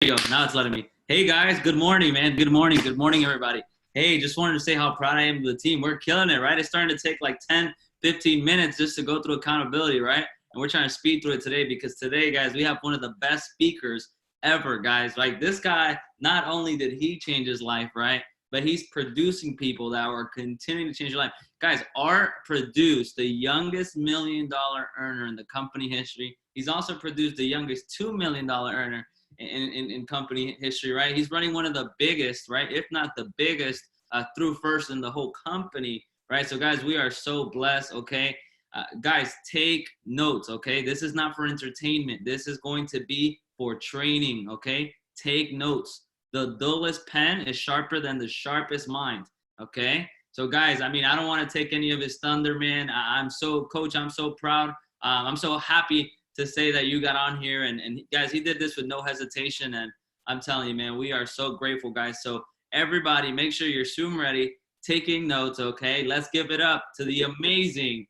you go. Now it's letting me. Hey guys, good morning, man. Good morning. Good morning, everybody. Hey, just wanted to say how proud I am of the team. We're killing it, right? It's starting to take like 10, 15 minutes just to go through accountability, right? And we're trying to speed through it today because today, guys, we have one of the best speakers ever, guys. Like this guy, not only did he change his life, right? But he's producing people that are continuing to change your life. Guys, Art produced the youngest $1 million earner in the company history. He's also produced the youngest $2 million earner in company history, right? He's running one of the biggest, right? If not the biggest through first in the whole company, right? So guys, we are so blessed, okay? Guys, take notes, okay? This is not for entertainment. This is going to be for training, okay? Take notes. The dullest pen is sharper than the sharpest mind, okay? So guys, I mean, I don't want to take any of his thunder, man. Coach, I'm so proud. I'm so happy to say that you got on here and guys, he did this with no hesitation. And I'm telling you, man, we are so grateful, guys. So everybody make sure you're Zoom ready, taking notes. Okay. Let's give it up to the amazing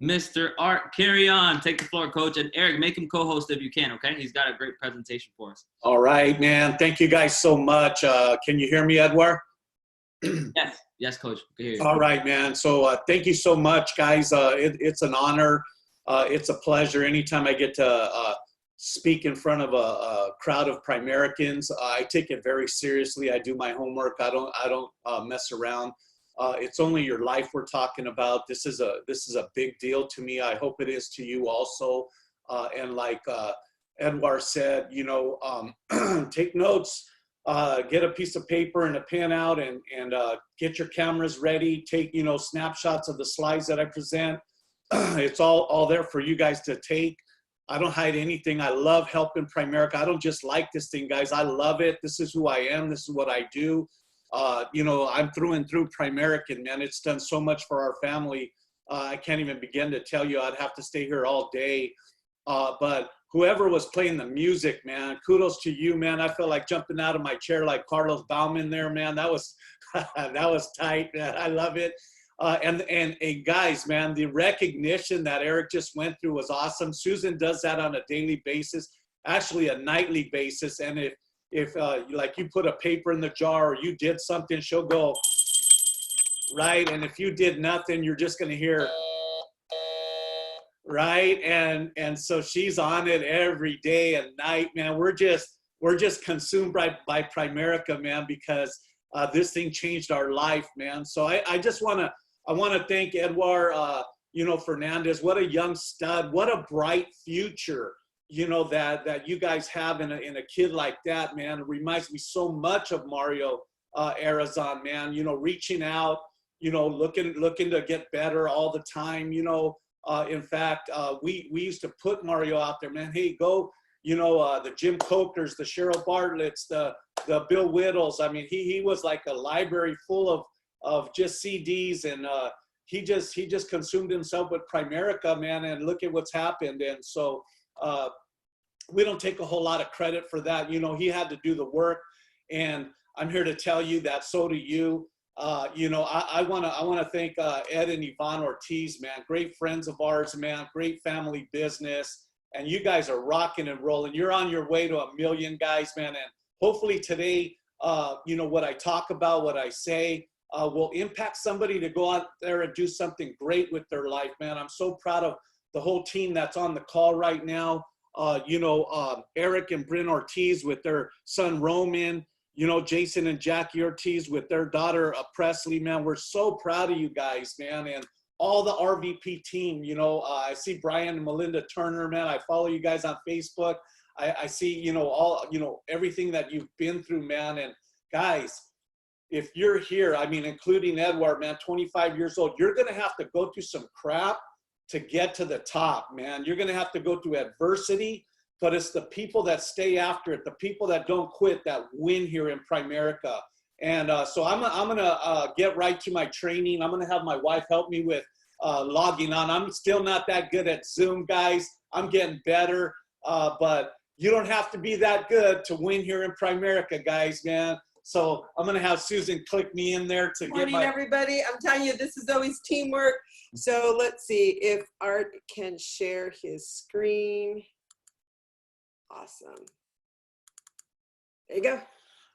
Mr. Art Carrion. Take the floor, coach. And Eric, make him co-host if you can. Okay. He's got a great presentation for us. All right, man. Thank you guys so much. Can you hear me, Edward? Yes. Yes, coach. Can hear you. All right, man. So thank you so much, guys. It's an honor. It's a pleasure anytime I get to speak in front of a crowd of Primericans. I take it very seriously. I do my homework. I don't mess around. It's only your life we're talking about. This is a big deal to me. I hope it is to you also. And like Edward said, you know, take notes. Get a piece of paper and a pen out and get your cameras ready. Take, you know, snapshots of the slides that I present. It's all there for you guys to take. I don't hide anything. I love helping Primerica. I don't just like this thing, guys. I love it. This is who I am. This is what I do. You know, I'm through and through Primerican, man. It's done so much for our family. I can't even begin to tell you. I'd have to stay here all day. But whoever was playing the music, man, kudos to you, man. I feel like jumping out of my chair like Carlos Bauman there, man. That was that was tight, man. I love it. And guys, man, the recognition that Eric just went through was awesome. Susan does that on a daily basis, actually a nightly basis. And if like you put a paper in the jar or you did something, she'll go, right? And if you did nothing, you're just going to hear, right? And so she's on it every day and night, man. We're just consumed by Primerica, man, because this thing changed our life, man. So I just want to thank Edward, you know, Fernandez. What a young stud. What a bright future, you know, that you guys have in a kid like that, man. It reminds me so much of Mario Arizon, man. You know, reaching out, you know, looking to get better all the time, you know. In fact, we used to put Mario out there, man. Hey, go, you know, the Jim Cokers, the Cheryl Bartlett's, the Bill Whittles. I mean, he was like a library full of just CDs, and he just consumed himself with Primerica, man. And look at what's happened. And so we don't take a whole lot of credit for that. You know, he had to do the work, and I'm here to tell you that. So do you. You know, I want to thank Ed and Yvonne Ortiz, man. Great friends of ours, man. Great family business, and you guys are rocking and rolling. You're on your way to 1 million, guys, man. And hopefully today, you know, what I talk about, what I say, will impact somebody to go out there and do something great with their life, man. I'm so proud of the whole team that's on the call right now. You know, Eric and Bryn Ortiz with their son Roman. You know, Jason and Jackie Ortiz with their daughter, Presley, man. We're so proud of you guys, man. And all the RVP team, you know, I see Brian and Melinda Turner, man. I follow you guys on Facebook. I see, you know, everything that you've been through, man. And guys, if you're here, I mean, including Edward, man, 25 years old, you're going to have to go through some crap to get to the top, man. You're going to have to go through adversity. But it's the people that stay after it, the people that don't quit, that win here in Primerica. And so I'm gonna get right to my training. I'm gonna have my wife help me with logging on. I'm still not that good at Zoom, guys. I'm getting better, but you don't have to be that good to win here in Primerica, guys, man. So I'm gonna have Susan click me in there to Morning, everybody. I'm telling you, this is always teamwork. So let's see if Art can share his screen. Awesome. There you go.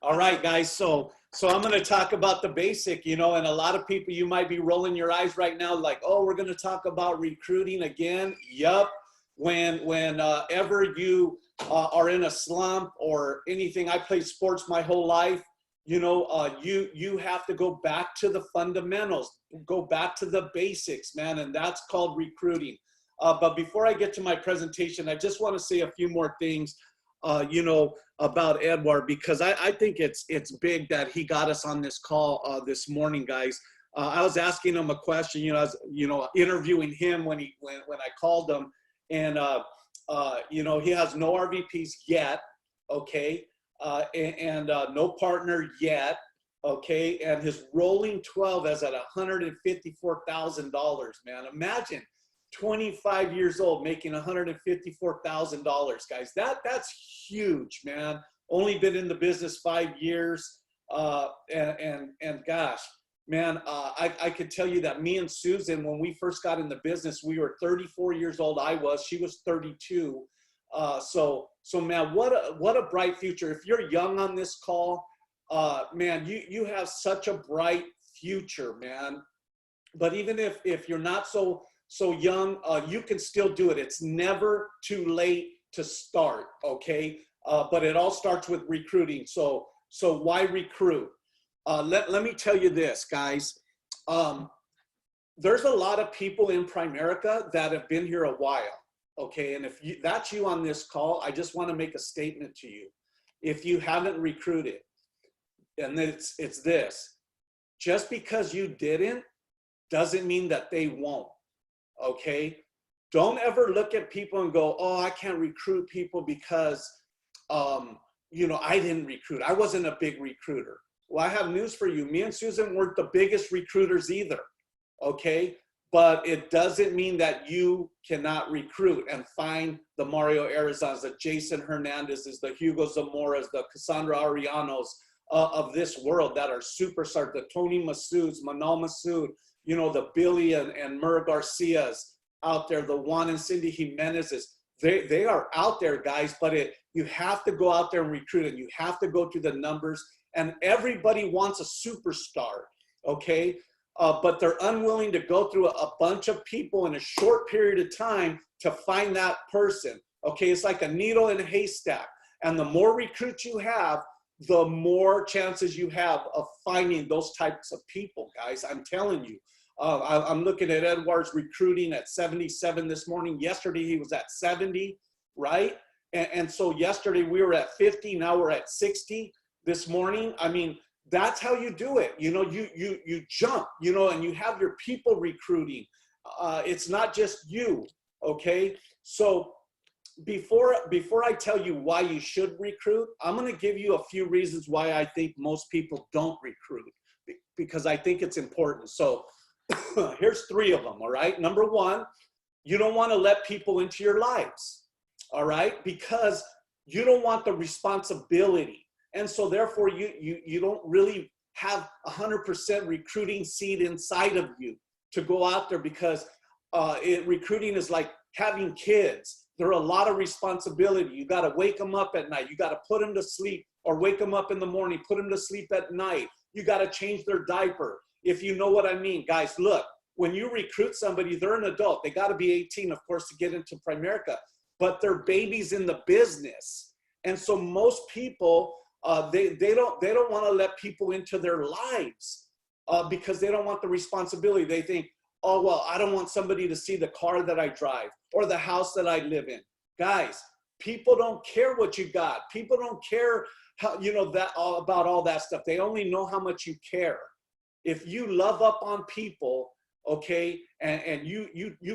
All right, guys. So I'm going to talk about the basic, and a lot of people, you might be rolling your eyes right now like, oh, we're going to talk about recruiting again. Yup. Whenever you are in a slump or anything, I played sports my whole life. You have to go back to the fundamentals, go back to the basics, man, and that's called recruiting. But before I get to my presentation, I just want to say a few more things, about Edward, because I think it's big that he got us on this call this morning, guys. I was asking him a question, I was, interviewing him when I called him, and he has no RVPs yet, okay, and no partner yet, okay, and his rolling 12 is at $154,000, man. Imagine 25 years old making $154,000, guys. That's huge, man. Only been in the business 5 years, and gosh, man, I could tell you that me and Susan, when we first got in the business, we were 34 years old. She was 32. So man, what a bright future. If you're young on this call, man, you have such a bright future, man. But even if you're not so young, you can still do it. It's never too late to start, okay? But it all starts with recruiting. So why recruit? Let me tell you this, guys. There's a lot of people in Primerica that have been here a while, okay? And if that's you on this call, I just want to make a statement to you. If you haven't recruited, and it's this, just because you didn't doesn't mean that they won't, okay? Don't ever look at people and go, oh, I can't recruit people because, I didn't recruit. I wasn't a big recruiter. Well, I have news for you. Me and Susan weren't the biggest recruiters either, okay? But it doesn't mean that you cannot recruit and find the Mario Arizons, the Jason Hernandezes, the Hugo Zamoras, the Cassandra Arianos of this world that are superstars, the Tony Masouds, Manal Masood, the Billy and Murr Garcias out there, the Juan and Cindy Jimenezes. They are out there, guys, but you have to go out there and recruit, and you have to go to the numbers. And everybody wants a superstar, okay? But they're unwilling to go through a bunch of people in a short period of time to find that person, okay? It's like a needle in a haystack. And the more recruits you have, the more chances you have of finding those types of people, guys. I'm telling you. I'm looking at Edward's recruiting at 77 this morning. Yesterday, he was at 70, right? And so yesterday, we were at 50. Now we're at 60 this morning. I mean, that's how you do it. You jump, and you have your people recruiting. It's not just you, okay? So before I tell you why you should recruit, I'm going to give you a few reasons why I think most people don't recruit, because I think it's important. So here's 3 of them, all right? Number 1, you don't want to let people into your lives, all right? Because you don't want the responsibility. And so therefore you don't really have 100% recruiting seed inside of you to go out there, because recruiting is like having kids. There are a lot of responsibility. You got to wake them up at night. You got to put them to sleep, or wake them up in the morning, put them to sleep at night. You got to change their diaper, if you know what I mean. Guys, look, when you recruit somebody, they're an adult. They got to be 18, of course, to get into Primerica, but they're babies in the business. And so most people, they don't want to let people into their lives because they don't want the responsibility. They think, oh, well, I don't want somebody to see the car that I drive or the house that I live in. Guys, people don't care what you got. People don't care how, about all that stuff. They only know how much you care. If you love up on people, okay, and you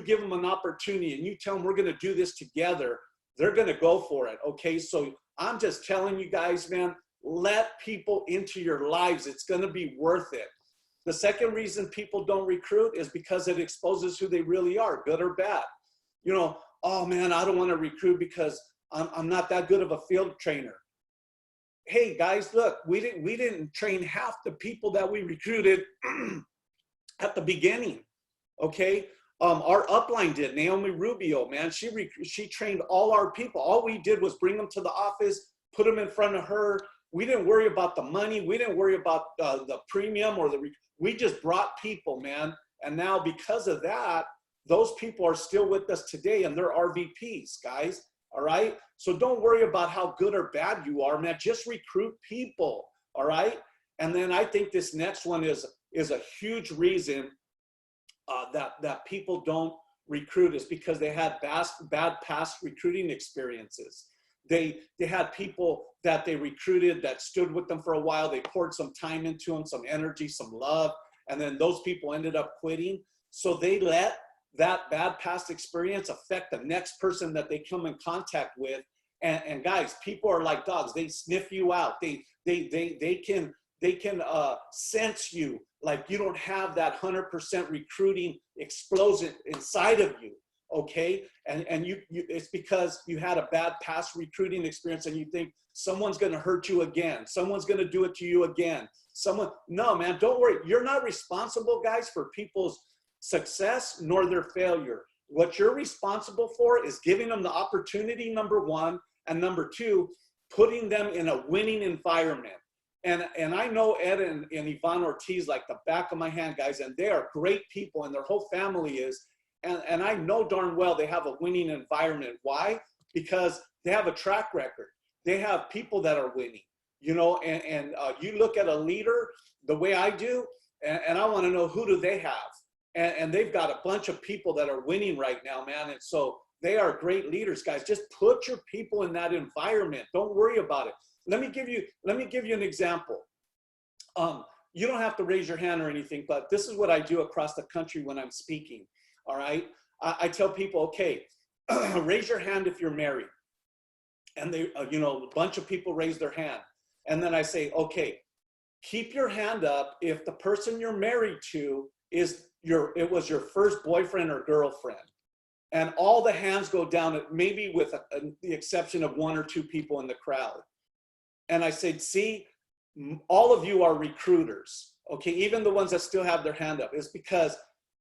give them an opportunity and you tell them we're going to do this together, they're going to go for it, okay? So I'm just telling you guys, man, let people into your lives. It's going to be worth it. The second reason people don't recruit is because it exposes who they really are, good or bad. Oh man, I don't want to recruit because I'm not that good of a field trainer. Hey guys, look, we didn't train half the people that we recruited at the beginning, okay? Our upline did. Naomi Rubio, man, she trained all our people. All we did was bring them to the office, put them in front of her, We didn't worry about the money. We didn't worry about the premium or we just brought people, man. And now because of that, those people are still with us today and they're RVPs, guys. All right. So don't worry about how good or bad you are, man. Just recruit people. All right. And then I think this next one is a huge reason that people don't recruit is because they had bad past recruiting experiences. They had people that they recruited that stood with them for a while. They poured some time into them, some energy, some love, and then those people ended up quitting. So they let that bad past experience affect the next person that they come in contact with. And guys, people are like dogs. They sniff you out. They can sense you. Like you don't have that 100% recruiting explosion inside of you. Okay. And you it's because you had a bad past recruiting experience and you think someone's going to hurt you again. Someone's going to do it to you again. No, man, don't worry. You're not responsible, guys, for people's success nor their failure. What you're responsible for is giving them the opportunity, number one, and number two, putting them in a winning environment. And I know Ed and Yvonne Ortiz like the back of my hand, guys, and they are great people and their whole family is. And I know darn well they have a winning environment. Why? Because they have a track record. They have people that are winning, you know, and you look at a leader the way I do, and I want to know who do they have. And they've got a bunch of people that are winning right now, man. And so they are great leaders, guys. Just put your people in that environment. Don't worry about it. Let me give you an example. You don't have to raise your hand or anything, but this is what I do across the country when I'm speaking. All right. I tell people, okay, raise your hand if you're married. And they, you know, a bunch of people raise their hand. And then I say, okay, keep your hand up if the person you're married to it was your first boyfriend or girlfriend. And all the hands go down, maybe with the exception of one or two people in the crowd. And I said, see, all of you are recruiters. Okay. Even the ones that still have their hand up. It's because,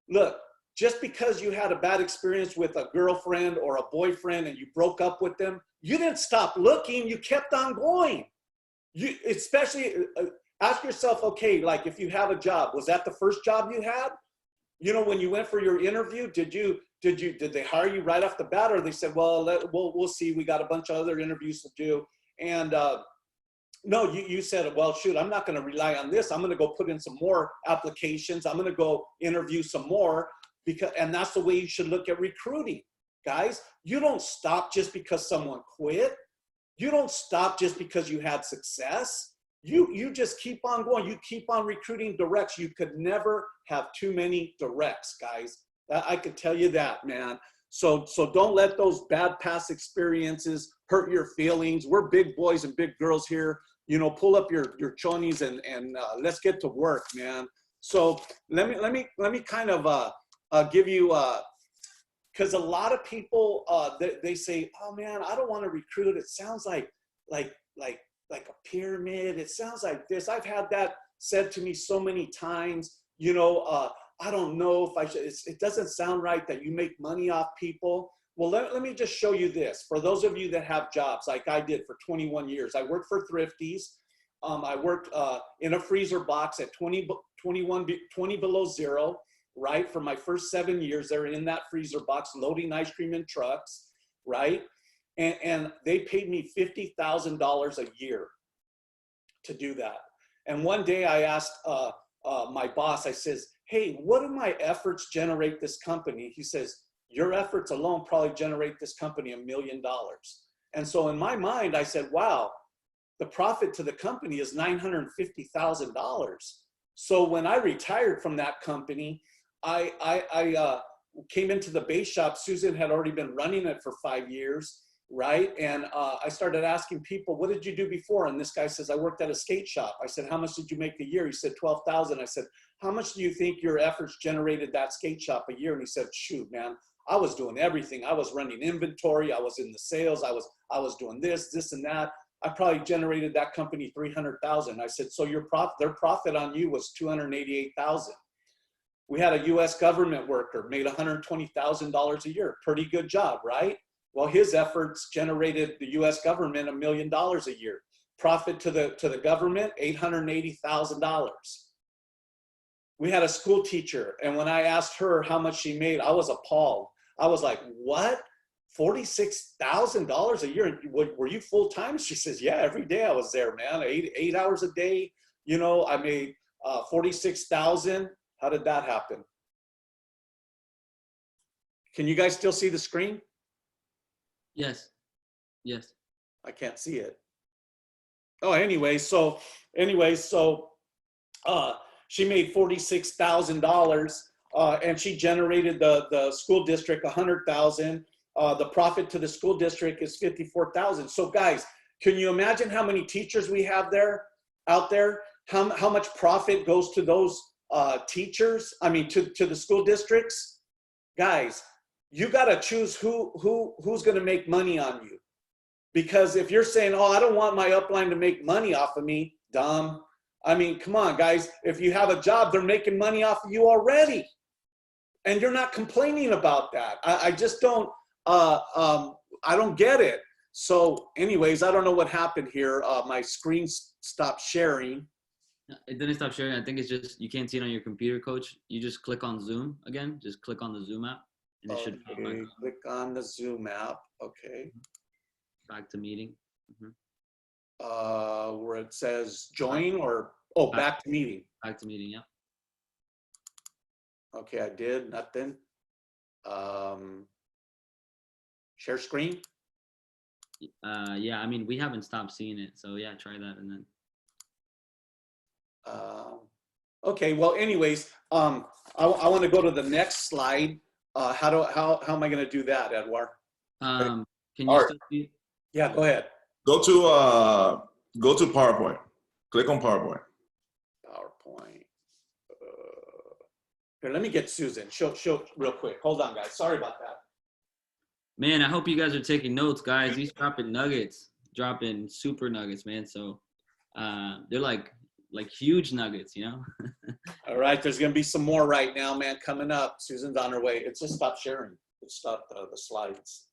look, just because you had a bad experience with a girlfriend or a boyfriend and you broke up with them, you didn't stop looking, you kept on going. You especially ask yourself, okay, like if you have a job, was that the first job you had? You know, when you went for your interview, did they hire you right off the bat, or they said, well, we'll see, we got a bunch of other interviews to do? And no, you said, well, shoot, I'm not going to rely on this. I'm going to go put in some more applications. I'm going to go interview some more. And that's the way you should look at recruiting, guys. You don't stop just because someone quit. You don't stop just because you had success. You just keep on going. You keep on recruiting directs. You could never have too many directs, guys. I could tell you that, man. So don't let those bad past experiences hurt your feelings. We're big boys and big girls here. You know, pull up your chonies and let's get to work, man. So let me kind of give you, because a lot of people, they say, oh man, I don't want to recruit. It sounds like a pyramid. It sounds like this. I've had that said to me so many times. You know, I don't know if I should. It doesn't sound right that you make money off people. Well, let me just show you this. For those of you that have jobs like I did for 21 years, I worked for Thrifties. I worked in a freezer box at 20 below zero. Right? For my first 7 years, they're in that freezer box loading ice cream in trucks, right? And they paid me $50,000 a year to do that. And one day I asked my boss, I says, hey, what do my efforts generate this company? He says, your efforts alone probably generate this company $1 million. And so in my mind, I said, wow, the profit to the company is $950,000. So when I retired from that company, I came into the base shop. Susan had already been running it for 5 years, right? And I started asking people, what did you do before? And this guy says, I worked at a skate shop. I said, how much did you make a year? He said, 12,000. I said, how much do you think your efforts generated that skate shop a year? And he said, shoot, man, I was doing everything. I was running inventory. I was in the sales. I was doing this and that. I probably generated that company 300,000. I said, so their profit on you was 288,000. We had a U.S. government worker, made $120,000 a year. Pretty good job, right? Well, his efforts generated the U.S. government $1 million a year. profit to the government, $880,000. We had a school teacher, and when I asked her how much she made, I was appalled. I was like, what? $46,000 a year? Were you full time? She says, yeah, every day I was there, man. Eight hours a day. You know, I made 46,000. How did that happen? Can you guys still see the screen? Yes. Yes. I can't see it. Oh, anyway, so she made $46,000, and she generated the school district $100,000. The profit to the school district is $54,000. So guys, can you imagine how many teachers we have out there? How much profit goes to those teachers? I mean, to the school districts? Guys, you got to choose who's going to make money on you. Because if you're saying, oh, I don't want my upline to make money off of me, dumb. I mean, come on, guys. If you have a job, they're making money off of you already. And you're not complaining about that. I just don't, I don't get it. So anyways, I don't know what happened here. My screen stopped sharing. It didn't stop sharing. I think it's just, you can't see it on your computer, Coach. You just click on Zoom again. Just click on the Zoom app. And it should pop back up. Click on the Zoom app. Okay. Back to meeting. Where it says join or, back to meeting. Back to meeting, yeah. Okay, I did nothing. Share screen. Yeah, I mean, we haven't stopped seeing it. So yeah, try that and then. Okay, well, anyways, I want to go to the next slide. How am I going to do that, Edward? Can you Art. still see it? Yeah, go ahead. Go to PowerPoint. Click on PowerPoint. PowerPoint. Here, let me get Susan. Show real quick. Hold on, guys. Sorry about that. Man, I hope you guys are taking notes, guys. He's dropping nuggets, dropping super nuggets, man. So they're like huge nuggets, you know? All right, there's going to be some more right now, man, coming up. Susan's on her way. It's just stopped sharing. It stopped the slides.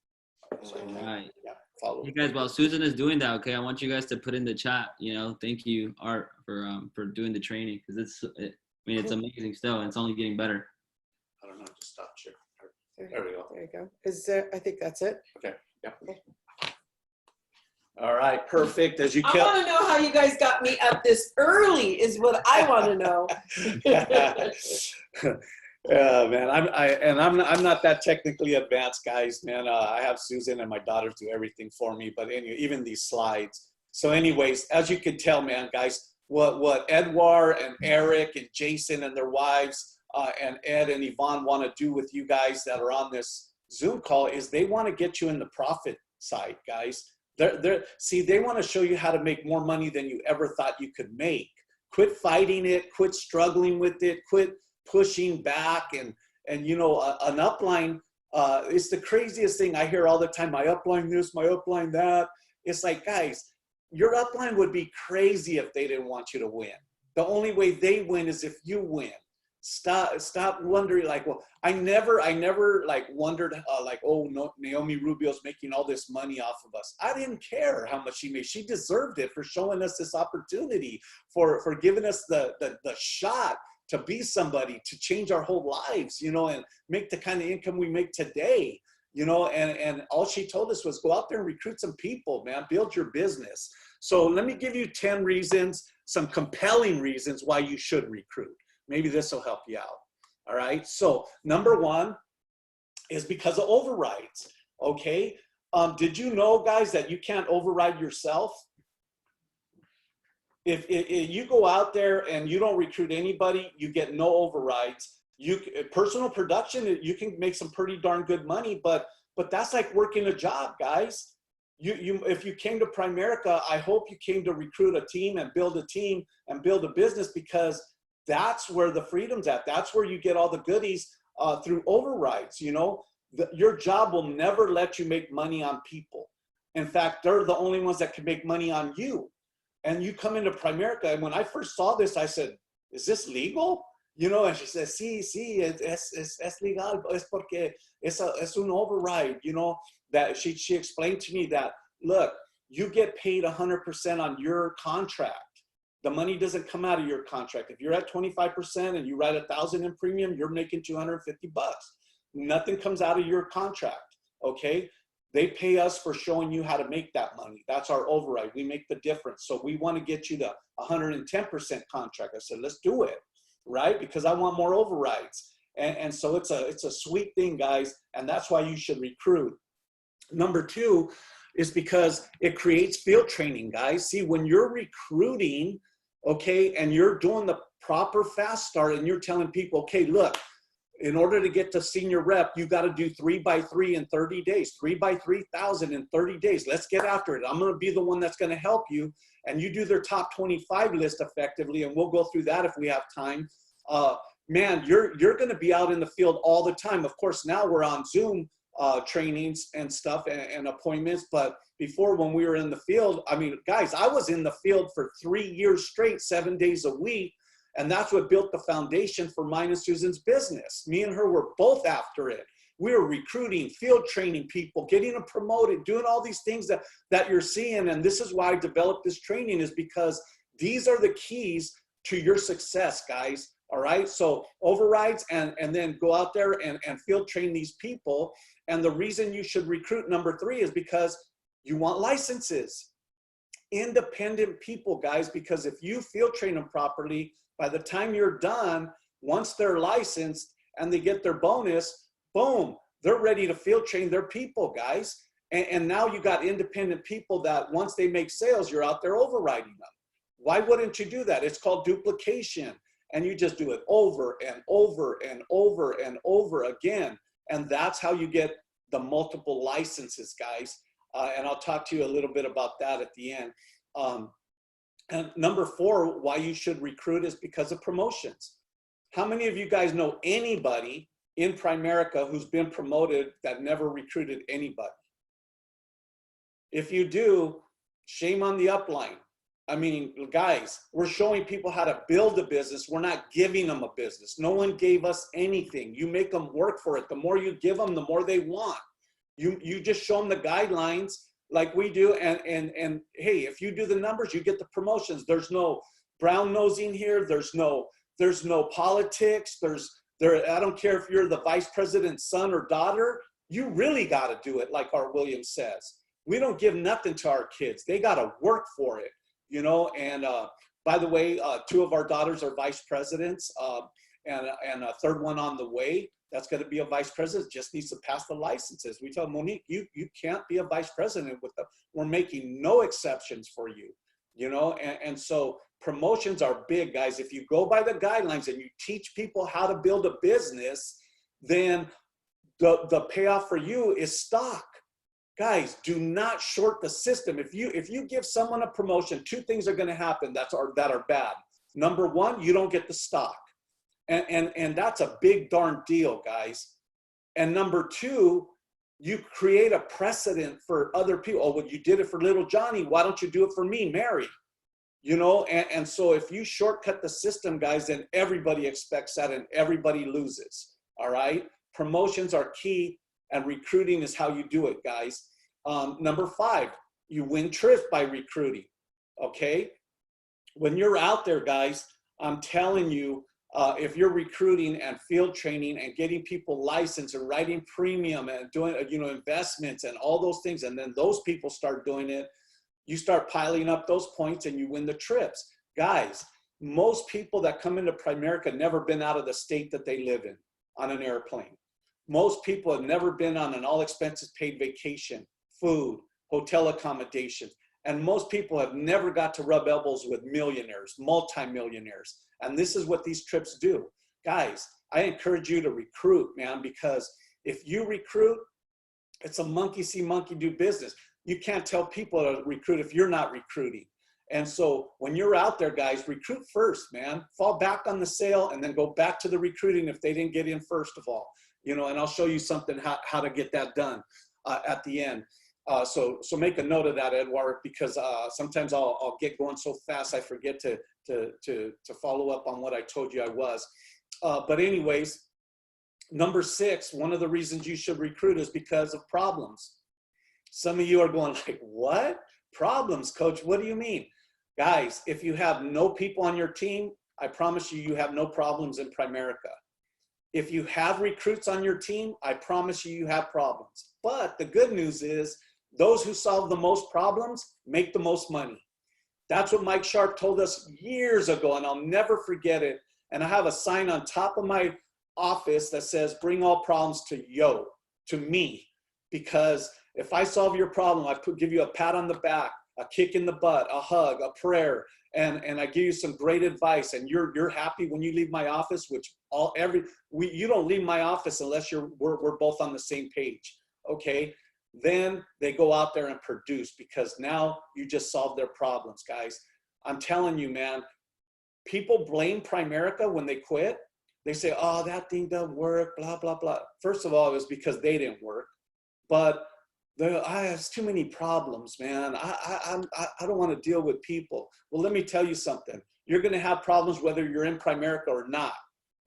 So, All right. Yeah, follow. Hey guys, while Susan is doing that, okay, I want you guys to put in the chat, you know, thank you, Art, for doing the training, because it's amazing still, and it's only getting better. I don't know, just stop sharing. There we go. There you go. Is there, I think that's it. Okay, yeah. Okay. All right, perfect. As you I kept. want to know how you guys got me up this early is what I want to know. Yeah, man. I'm not that technically advanced, guys, man. I have Susan and my daughters do everything for me. But anyway, even these slides. So, anyways, as you can tell, man, guys, what Edward and Eric and Jason and their wives and Ed and Yvonne want to do with you guys that are on this Zoom call is they want to get you in the profit side, guys. They want to show you how to make more money than you ever thought you could make. Quit fighting it. Quit struggling with it. Quit pushing back. And you know, an upline, it's the craziest thing I hear all the time. My upline this, my upline that. It's like, guys, your upline would be crazy if they didn't want you to win. The only way they win is if you win. Stop wondering, like, well, I never like wondered like, oh no, Naomi Rubio's making all this money off of us. I didn't care how much she made. She deserved it for showing us this opportunity, for giving us the shot to be somebody, to change our whole lives, you know, and make the kind of income we make today, you know, and all she told us was go out there and recruit some people, man, build your business. So let me give you 10 reasons, some compelling reasons why you should recruit. Maybe this will help you out. All right. So number one is because of overrides. Okay. Did you know, guys, that you can't override yourself? If you go out there and you don't recruit anybody, you get no overrides. Personal production, you can make some pretty darn good money, but that's like working a job, guys. If you came to Primerica, I hope you came to recruit a team and build a business, because that's where the freedom's at. That's where you get all the goodies through overrides. You know, your job will never let you make money on people. In fact, they're the only ones that can make money on you. And you come into Primerica, and when I first saw this, I said, "Is this legal?" You know, and she says, "Sí, es legal. Es porque es un override." You know, that she explained to me that, look, you get paid 100% on your contract. The money doesn't come out of your contract. If you're at 25% and you write 1,000 in premium, you're making 250 bucks. Nothing comes out of your contract, okay? They pay us for showing you how to make that money. That's our override. We make the difference. So we want to get you to 110% contract. I said, let's do it, right? Because I want more overrides. And so it's a sweet thing, guys. And that's why you should recruit. Number two is because it creates field training, guys. See, when you're recruiting, okay, and you're doing the proper fast start and you're telling people, okay, look, in order to get to senior rep, you got to do 3x3 in 30 days, 3x3,000 in 30 days. Let's get after it. I'm going to be the one that's going to help you. And you do their top 25 list effectively. And we'll go through that if we have time. Man, you're going to be out in the field all the time. Of course, now we're on Zoom trainings and stuff and appointments. But before, when we were in the field, I mean, guys, I was in the field for 3 years straight, 7 days a week. And that's what built the foundation for mine and Susan's business. Me and her were both after it. We were recruiting, field training people, getting them promoted, doing all these things that you're seeing. And this is why I developed this training, is because these are the keys to your success, guys. All right. So overrides and then go out there and field train these people. And the reason you should recruit, number three, is because you want licenses. Independent people, guys, because if you field train them properly, by the time you're done, once they're licensed and they get their bonus, boom, they're ready to field train their people, guys. And now you got independent people that once they make sales, you're out there overriding them. Why wouldn't you do that? It's called duplication. And you just do it over and over and over and over again. And that's how you get the multiple licenses, guys. And I'll talk to you a little bit about that at the end. And number four, why you should recruit is because of promotions. How many of you guys know anybody in Primerica who's been promoted that never recruited anybody? If you do, shame on the upline. I mean, guys, we're showing people how to build a business. We're not giving them a business. No one gave us anything. You make them work for it. The more you give them, the more they want. You just show them the guidelines like we do, and hey, if you do the numbers, you get the promotions. There's no brown nosing here. There's no politics. I don't care if you're the vice president's son or daughter. You really got to do it like Art Williams says. We don't give nothing to our kids. They got to work for it, you know. And by the way, 2 of our daughters are vice presidents, and a third one on the way. That's going to be a vice president, just needs to pass the licenses. We tell Monique, you can't be a vice president with them. We're making no exceptions for you, you know? And so promotions are big, guys. If you go by the guidelines and you teach people how to build a business, then the payoff for you is stock. Guys, do not short the system. If you give someone a promotion, 2 things are going to happen that are bad. Number 1, you don't get the stock. And that's a big darn deal, guys. And number 2, you create a precedent for other people. Oh, well, you did it for little Johnny. Why don't you do it for me, Mary? You know, and so if you shortcut the system, guys, then everybody expects that and everybody loses. All right. Promotions are key, and recruiting is how you do it, guys. Number 5, you win trips by recruiting. Okay. When you're out there, guys, I'm telling you, if you're recruiting and field training and getting people licensed and writing premium and doing, investments and all those things, and then those people start doing it, you start piling up those points and you win the trips. Guys, most people that come into Primerica never been out of the state that they live in on an airplane. Most people have never been on an all expenses paid vacation, food, hotel accommodations. And most people have never got to rub elbows with millionaires, multimillionaires. And this is what these trips do. Guys, I encourage you to recruit, man, because if you recruit, it's a monkey see, monkey do business. You can't tell people to recruit if you're not recruiting. And so when you're out there, guys, recruit first, man. Fall back on the sale and then go back to the recruiting if they didn't get in first of all. You know, and I'll show you something how to get that done at the end. So make a note of that, Edward, because sometimes I'll get going so fast I forget to follow up on what I told you I was. But anyways, number 6, one of the reasons you should recruit is because of problems. Some of you are going like, what? Problems, coach, what do you mean? Guys, if you have no people on your team, I promise you, you have no problems in Primerica. If you have recruits on your team, I promise you, you have problems. But the good news is those who solve the most problems make the most money. That's what Mike Sharp told us years ago, and I'll never forget it. And I have a sign on top of my office that says, bring all problems to me. Because if I solve your problem, I give you a pat on the back, a kick in the butt, a hug, a prayer, and I give you some great advice, and you're happy when you leave my office, which you don't leave my office unless we're both on the same page, okay? Then they go out there and produce, because now you just solved their problems, guys. I'm telling you, man, people blame Primerica when they quit. They say, oh, that thing doesn't work, blah, blah, blah. First of all, it was because they didn't work. But there's too many problems, man. I don't want to deal with people. Well, let me tell you something. You're going to have problems whether you're in Primerica or not,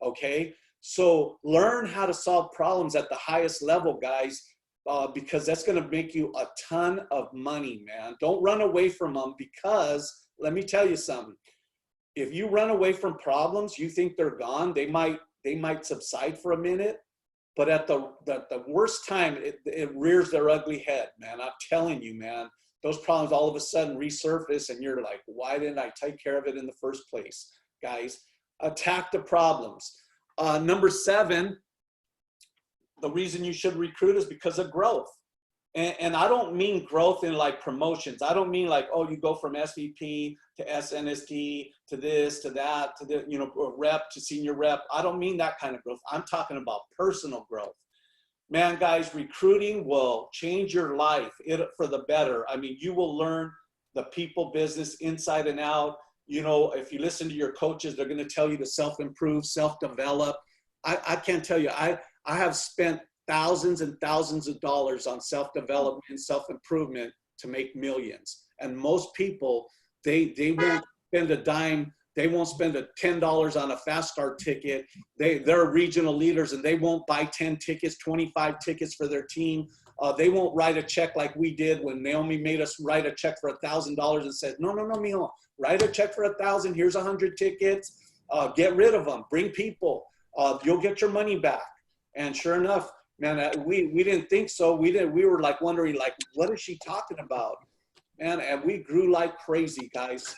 okay? So learn how to solve problems at the highest level, guys, because that's going to make you a ton of money, man. Don't run away from them, because let me tell you something. If you run away from problems, you think they're gone. They might subside for a minute. But at the worst time, it rears their ugly head, man. I'm telling you, man, those problems all of a sudden resurface, and you're like, why didn't I take care of it in the first place? Guys, attack the problems. Number 7, the reason you should recruit is because of growth. And I don't mean growth in like promotions. I don't mean like, oh, you go from SVP to SNST to this, to that, to the, rep to senior rep. I don't mean that kind of growth. I'm talking about personal growth. Man, guys, recruiting will change your life for the better. I mean, you will learn the people business inside and out. If you listen to your coaches, they're going to tell you to self-improve, self-develop. I can't tell you, I have spent thousands and thousands of dollars on self-development and self-improvement to make millions. And most people, they won't spend a dime. They won't spend $10 on a fast start ticket. They're regional leaders, and they won't buy 10 tickets, 25 tickets for their team. They won't write a check like we did when Naomi made us write a check for $1,000 and said, no, mijo, write a check for 1,000. Here's 100 tickets. Get rid of them. Bring people. You'll get your money back. And sure enough, man, we didn't think so. We were like wondering, like, what is she talking about? Man, and we grew like crazy, guys,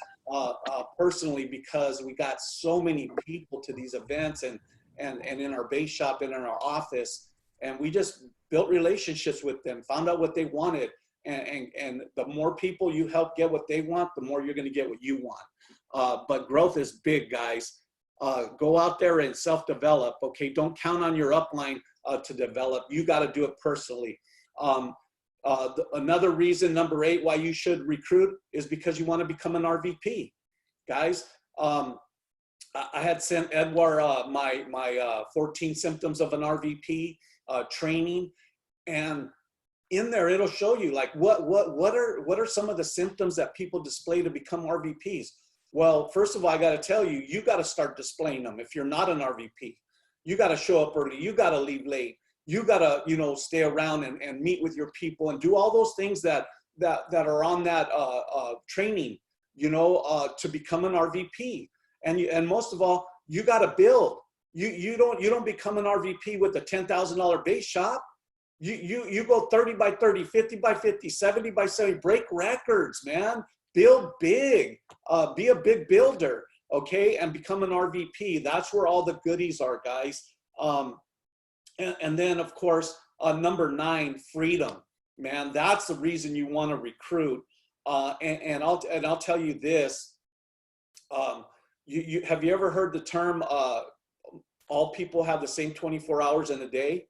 personally, because we got so many people to these events and in our base shop and in our office. And we just built relationships with them, found out what they wanted. And the more people you help get what they want, the more you're going to get what you want. But growth is big, guys. Go out there and self-develop. Okay, don't count on your upline to develop. You got to do it personally. Another reason, number 8, why you should recruit is because you want to become an RVP. Guys, I had sent Edward my 14 symptoms of an RVP training, and in there it'll show you like what are some of the symptoms that people display to become RVPs. Well, first of all, I got to tell you, you got to start displaying them. If you're not an RVP, you got to show up early. You got to leave late. You got to, stay around and meet with your people and do all those things that are on that training, to become an RVP. And most of all, you got to build. You don't become an RVP with a $10,000 base shop. You go 30 by 30, 50 by 50, 70 by 70, break records, man. Build big, be a big builder, okay, and become an RVP. That's where all the goodies are, guys. And then, of course, number 9, freedom, man. That's the reason you want to recruit. And I'll tell you this. Have you ever heard the term all people have the same 24 hours in a day?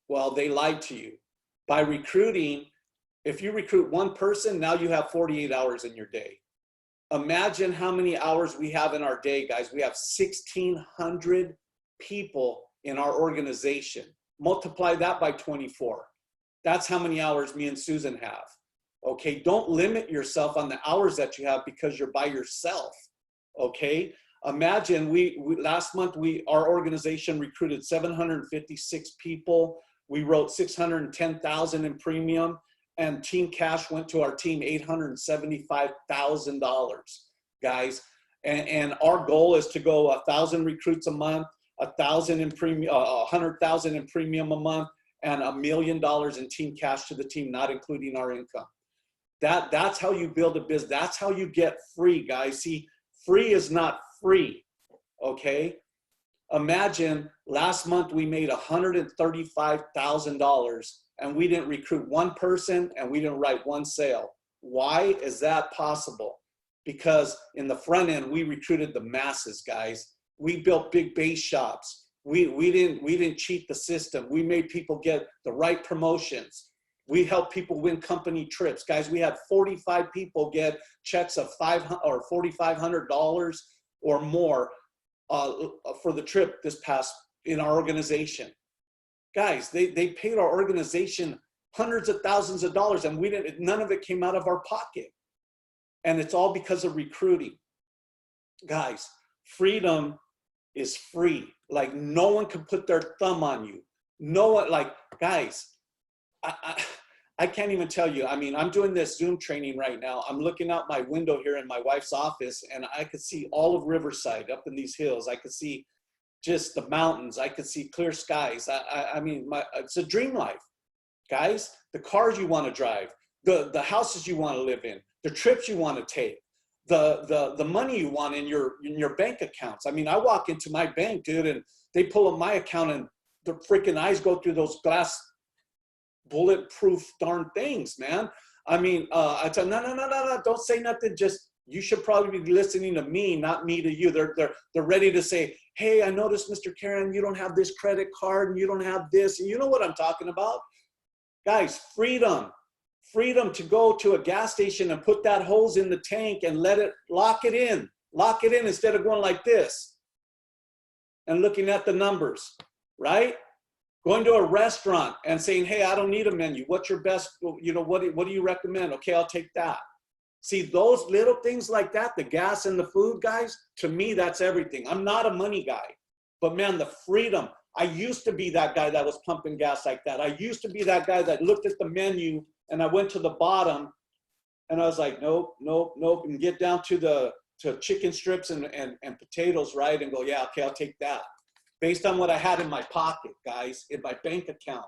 Well, they lied to you. By recruiting, if you recruit one person, now you have 48 hours in your day. Imagine how many hours we have in our day, guys. We have 1,600 people in our organization. Multiply that by 24. That's how many hours me and Susan have. Okay, don't limit yourself on the hours that you have because you're by yourself. Okay, imagine last month our organization recruited 756 people. We wrote 610,000 in premium. and team cash went to our team $875,000, guys. And our goal is to go 1,000 recruits a month, 1,000 in premium, 100,000 in premium a month, and $1 million in team cash to the team, not including our income. That's how you build a business. That's how you get free, guys. See, free is not free, okay? Imagine last month we made $135,000 and we didn't recruit one person and we didn't write one sale. Why is that possible? Because in the front end, we recruited the masses, guys. We built big base shops. We didn't cheat the system. We made people get the right promotions. We helped people win company trips. Guys, we had 45 people get checks of $500 or $4,500 or more for the trip this past in our organization. Guys, they paid our organization hundreds of thousands of dollars, and none of it came out of our pocket. And it's all because of recruiting. Guys, freedom is free. Like, no one can put their thumb on you. No one, like, guys, I can't even tell you. I mean, I'm doing this Zoom training right now. I'm looking out my window here in my wife's office, and I could see all of Riverside up in these hills. I could see just the mountains. I could see clear skies. I mean, it's a dream life, guys. The cars you want to drive, the houses you want to live in, the trips you want to take, the money you want in your bank accounts. I mean, I walk into my bank, dude, and they pull up my account, and the freaking eyes go through those glass bulletproof darn things, man. I mean, I tell no, don't say nothing. Just, you should probably be listening to me, not me to you. They're ready to say, hey, I noticed, Mr. Carrion, you don't have this credit card and you don't have this. And you know what I'm talking about? Guys, freedom to go to a gas station and put that hose in the tank and lock it in instead of going like this and looking at the numbers, right? Going to a restaurant and saying, hey, I don't need a menu. What's your best, what do you recommend? Okay, I'll take that. See, those little things like that, the gas and the food, guys, to me, that's everything. I'm not a money guy, but man, the freedom. I used to be that guy that was pumping gas like that. I used to be that guy that looked at the menu and I went to the bottom and I was like, nope, and get down to chicken strips and potatoes, right? And go, yeah, okay, I'll take that. Based on what I had in my pocket, guys, in my bank account.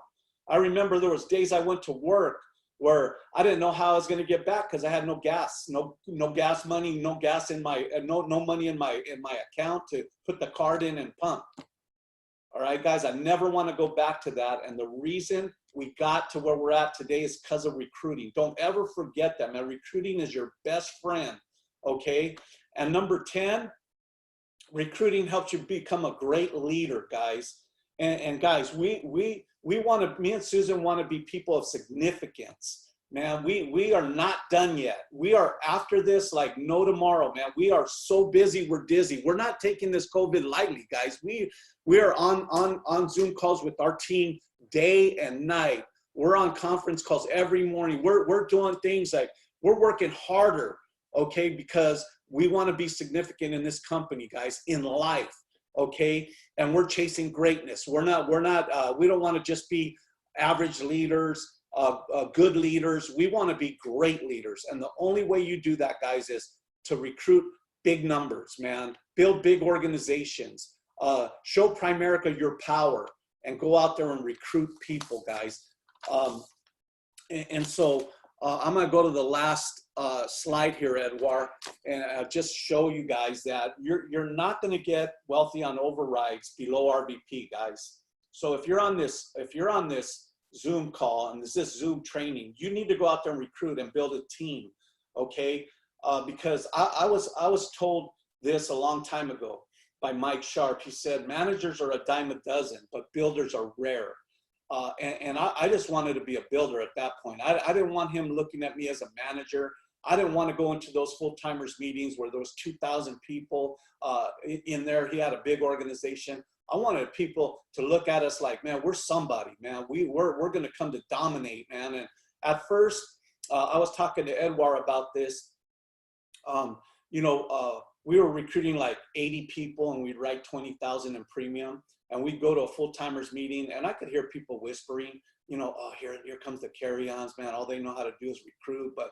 I remember there was days I went to work where I didn't know how I was going to get back because I had no gas, no gas money, no gas in my, no money in my account to put the card in and pump. All right, guys, I never want to go back to that. And the reason we got to where we're at today is because of recruiting. Don't ever forget that, man. Recruiting is your best friend, okay? And number 10, recruiting helps you become a great leader, guys. And guys, me and Susan want to be people of significance. Man, we are not done yet. We are after this like no tomorrow, man. We are so busy, we're dizzy. We're not taking this COVID lightly, guys. We are on Zoom calls with our team day and night. We're on conference calls every morning. We're doing things like we're working harder, okay, because we want to be significant in this company, guys, in life, okay? And we're chasing greatness. We don't want to just be average leaders, good leaders. We want to be great leaders. And the only way you do that, guys, is to recruit big numbers, man. Build big organizations. Show Primerica your power and go out there and recruit people, guys. So I'm going to go to the last slide here, Edouard, and just show you guys that you're not going to get wealthy on overrides below RVP, guys. So if you're on this Zoom call and this Zoom training, you need to go out there and recruit and build a team, okay? Because I was told this a long time ago by Mike Sharp. He said managers are a dime a dozen, but builders are rare. And I just wanted to be a builder at that point. I didn't want him looking at me as a manager. I didn't want to go into those full-timers meetings where there was 2,000 people in there. He had a big organization. I wanted people to look at us like, man, we're somebody, man. We're going to come to dominate, man. And at first, I was talking to Edouard about this. We were recruiting like 80 people and we'd write 20,000 in premium. And we'd go to a full-timers meeting and I could hear people whispering, you know, oh, here comes the carry-ons, man. All they know how to do is recruit, but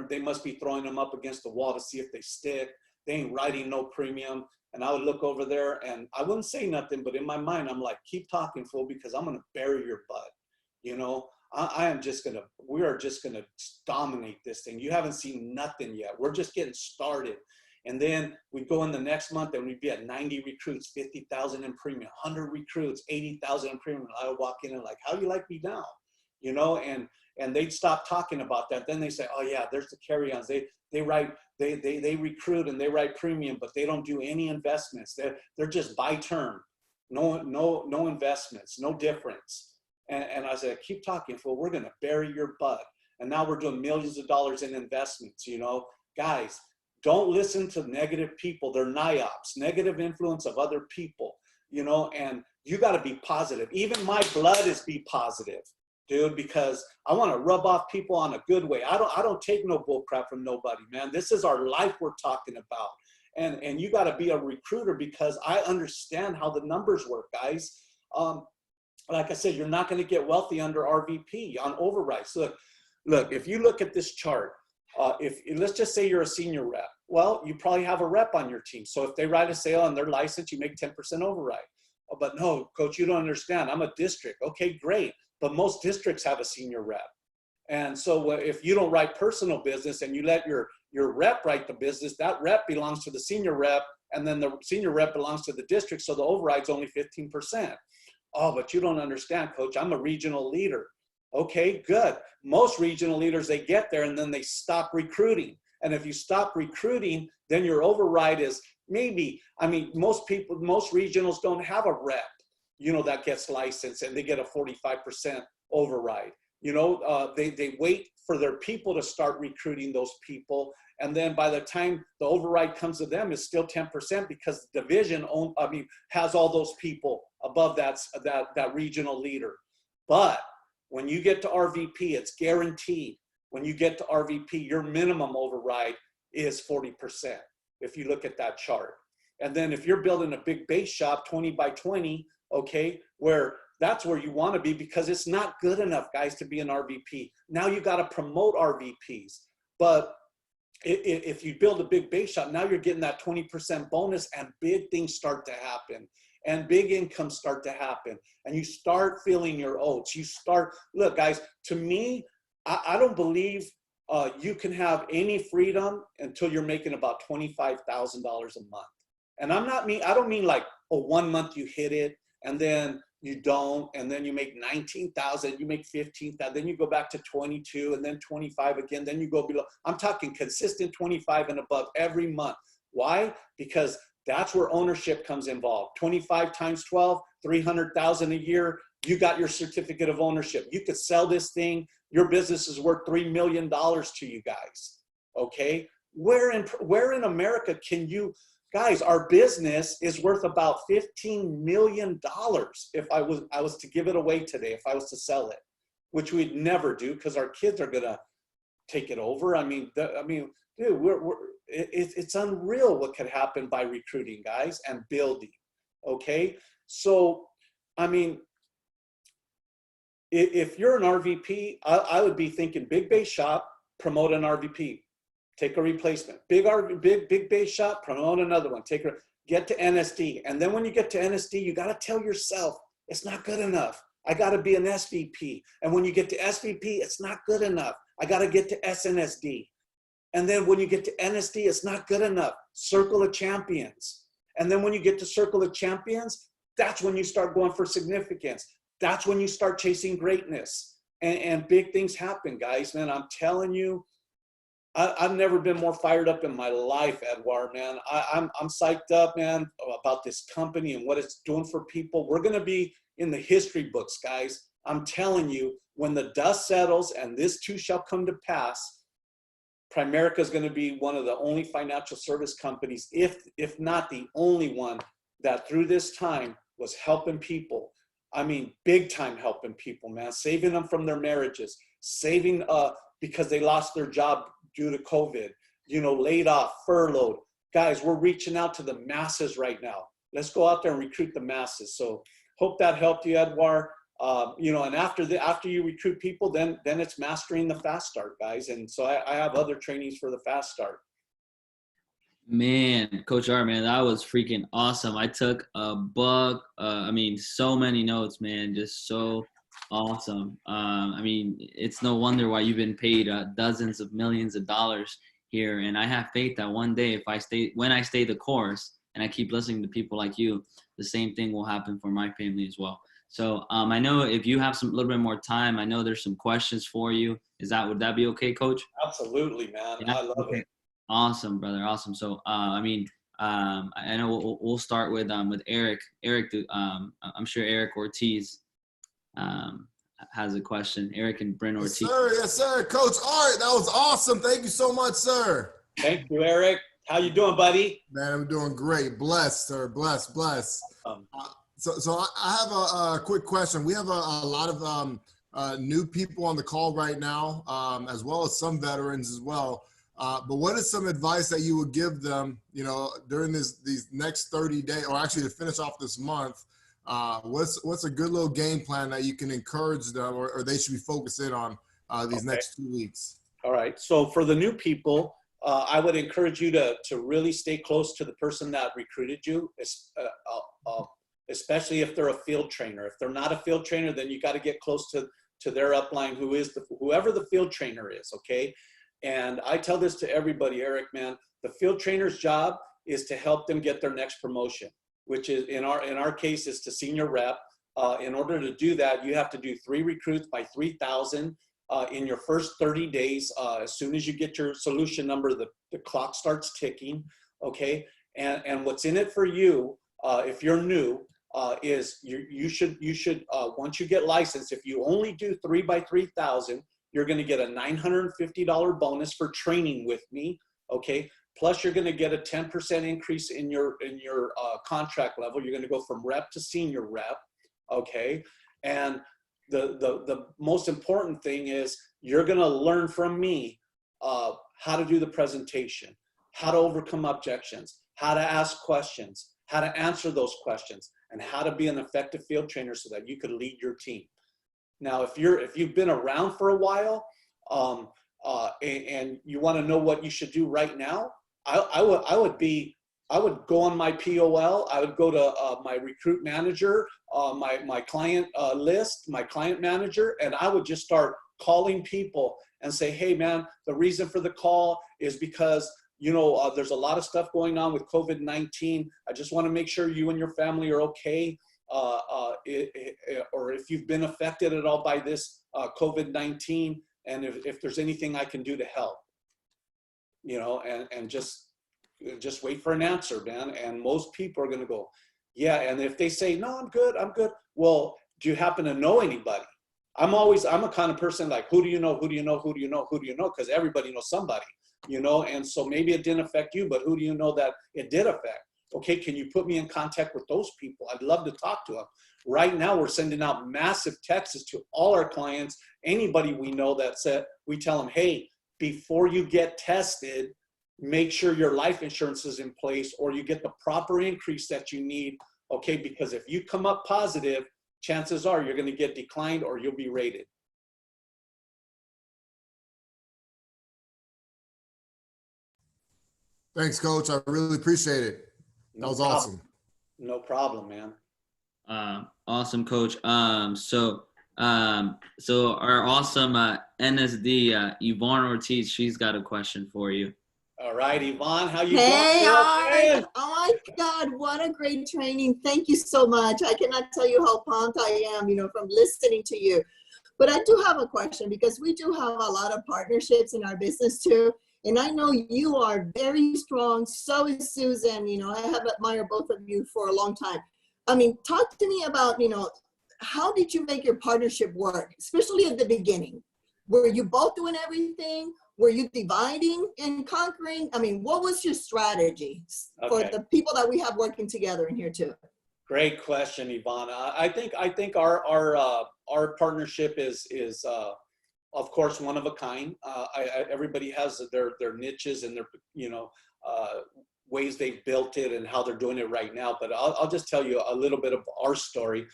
they must be throwing them up against the wall to see if they stick. They ain't writing no premium. And I would look over there and I wouldn't say nothing, but in my mind, I'm like, keep talking, fool, because I'm going to bury your butt. You know, we are just going to dominate this thing. You haven't seen nothing yet. We're just getting started. And then we go in the next month and we'd be at 90 recruits, 50,000 in premium, 100 recruits, 80,000 in premium. I would walk in and like, how do you like me now? You know, and they'd stop talking about that. Then they say, oh yeah, there's the carry-ons. They recruit and they write premium, but they don't do any investments. They're just by term, no investments, no difference. And I said, keep talking, fool. We're gonna bury your butt. And now we're doing millions of dollars in investments. You know, guys, don't listen to negative people. They're NIOPs, negative influence of other people. You know, and you got to be positive. Even my blood is be positive, dude, because I want to rub off people on a good way. I don't take no bull crap from nobody, man. This is our life we're talking about. And you got to be a recruiter because I understand how the numbers work, guys. Like I said, you're not going to get wealthy under RVP on overrides. Look, if you look at this chart, let's just say you're a senior rep. Well, you probably have a rep on your team. So if they write a sale on their license, you make 10% override. Oh, but no, coach, you don't understand. I'm a district. Okay, great. But most districts have a senior rep. And so if you don't write personal business and you let your rep write the business, that rep belongs to the senior rep, and then the senior rep belongs to the district. So the override's only 15%. Oh, but you don't understand, coach. I'm a regional leader. Okay, good. Most regional leaders, they get there and then they stop recruiting. And if you stop recruiting, then your override is maybe, I mean, most regionals don't have a rep, you know, that gets licensed and they get a 45% override. You know, they wait for their people to start recruiting those people. And then by the time the override comes to them, it's still 10% because the division has all those people above that regional leader. But when you get to RVP, it's guaranteed. When you get to RVP, your minimum override is 40%, if you look at that chart. And then if you're building a big base shop, 20 by 20, okay, that's where you want to be because it's not good enough, guys, to be an RVP. Now you got to promote RVPs. But if you build a big base shop, now you're getting that 20% bonus and big things start to happen. And big incomes start to happen. And you start feeling your oats. Look, guys, to me, I don't believe you can have any freedom until you're making about $25,000 a month. And I don't mean like, oh, 1 month you hit it and then you don't, and then you make 19,000, you make 15,000, then you go back to 22 and then 25 again, then you go below. I'm talking consistent 25 and above every month. Why? Because that's where ownership comes involved. 25 times 12, 300,000 a year. You got your certificate of ownership. You could sell this thing. Your business is worth $3 million to you guys. Okay. Where in America can you, guys, our business is worth about $15 million if I was to give it away today, if I was to sell it, which we'd never do because our kids are going to take it over. I mean, dude, it's unreal what could happen by recruiting, guys, and building. Okay. So, I mean, if you're an RVP, I would be thinking big base shop, promote an RVP, take a replacement. Big base shop, promote another one. Get to NSD. And then when you get to NSD, you got to tell yourself, it's not good enough. I got to be an SVP. And when you get to SVP, it's not good enough. I got to get to SNSD. And then when you get to NSD, it's not good enough. Circle of Champions. And then when you get to Circle of Champions, that's when you start going for significance. That's when you start chasing greatness. And big things happen, guys, man. I'm telling you, I've never been more fired up in my life, Edouard, man. I'm psyched up, man, about this company and what it's doing for people. We're going to be in the history books, guys. I'm telling you, when the dust settles and this too shall come to pass, Primerica is going to be one of the only financial service companies, if not the only one, that through this time was helping people. I mean, big time helping people, man, saving them from their marriages, saving because they lost their job due to COVID, you know, laid off, furloughed. Guys, we're reaching out to the masses right now. Let's go out there and recruit the masses. So hope that helped you, Edouard. You know, and after you recruit people, then it's mastering the fast start, guys. And so I have other trainings for the fast start. Man, Coach Art, man, that was freaking awesome. I took a book. I mean, so many notes, man, just so awesome. I mean, it's no wonder why you've been paid dozens of millions of dollars here. And I have faith that one day, when I stay the course and I keep listening to people like you, the same thing will happen for my family as well. So I know if you have a little bit more time, I know there's some questions for you. Would that be okay, Coach? Absolutely, man. Yeah? I love it. Awesome, brother. Awesome. So, I mean, I know we'll start with Eric. Eric, I'm sure Eric Ortiz has a question. Eric and Bryn Ortiz. Yes, sir. Coach Art, that was awesome. Thank you so much, sir. Thank you, Eric. How you doing, buddy? Man, I'm doing great. Blessed, sir. Blessed. So I have a quick question. We have a lot of new people on the call right now, as well as some veterans as well. But what is some advice that you would give them, you know, during these next 30 days, or actually to finish off this month? What's a good little game plan that you can encourage them, or they should be focusing on these next 2 weeks? All right. So for the new people, I would encourage you to really stay close to the person that recruited you, especially if they're a field trainer. If they're not a field trainer, then you got to get close to their upline, whoever the field trainer is. Okay. And I tell this to everybody, Eric, man, the field trainer's job is to help them get their next promotion, which is in our case is to senior rep. In order to do that, you have to do 3 recruits by 3,000 in your first 30 days. As soon as you get your solution number, the clock starts ticking. Okay. And what's in it for you, if you're new, is you should once you get licensed, if you only do 3 by 3,000, you're going to get a $950 bonus for training with me. Okay. Plus you're going to get a 10% increase in your contract level. You're going to go from rep to senior rep. Okay. And the most important thing is you're going to learn from me how to do the presentation, how to overcome objections, how to ask questions, how to answer those questions, and how to be an effective field trainer so that you could lead your team. Now, if you've been around for a while and you want to know what you should do right now, I would go on my POL. I would go to my recruit manager, my client list, my client manager, and I would just start calling people and say, hey, man, the reason for the call is because, you know, there's a lot of stuff going on with COVID-19. I just want to make sure you and your family are okay. Or if you've been affected at all by this COVID-19, and if there's anything I can do to help, you know, and just wait for an answer, man. And most people are going to go, yeah. And if they say, no, I'm good. Well, do you happen to know anybody? I'm a kind of person like, who do you know? Because everybody knows somebody, you know, and so maybe it didn't affect you, but who do you know that it did affect? Okay, can you put me in contact with those people? I'd love to talk to them. Right now, we're sending out massive texts to all our clients. Anybody we know that said, we tell them, hey, before you get tested, make sure your life insurance is in place or you get the proper increase that you need. Okay, because if you come up positive, chances are you're going to get declined or you'll be rated. Thanks, Coach. I really appreciate it. That was awesome. No problem, man. Awesome, Coach. So our awesome NSD Yvonne Ortiz, she's got a question for you. All right, Yvonne, how you Hey, doing? Art. Oh my God, what a great training. Thank you so much. I cannot tell you how pumped I am, you know, from listening to you. But I do have a question because we do have a lot of partnerships in our business too. And I know you are very strong. So is Susan. You know, I have admired both of you for a long time. I mean, talk to me about, you know, how did you make your partnership work, especially at the beginning? Were you both doing everything? Were you dividing and conquering? I mean, what was your strategy for the people that we have working together in here too? Great question, Yvonne. I think our partnership is of course one of a kind. Everybody has their niches and their, you know, ways they've built it and how they're doing it right now. But I'll just tell you a little bit of our story.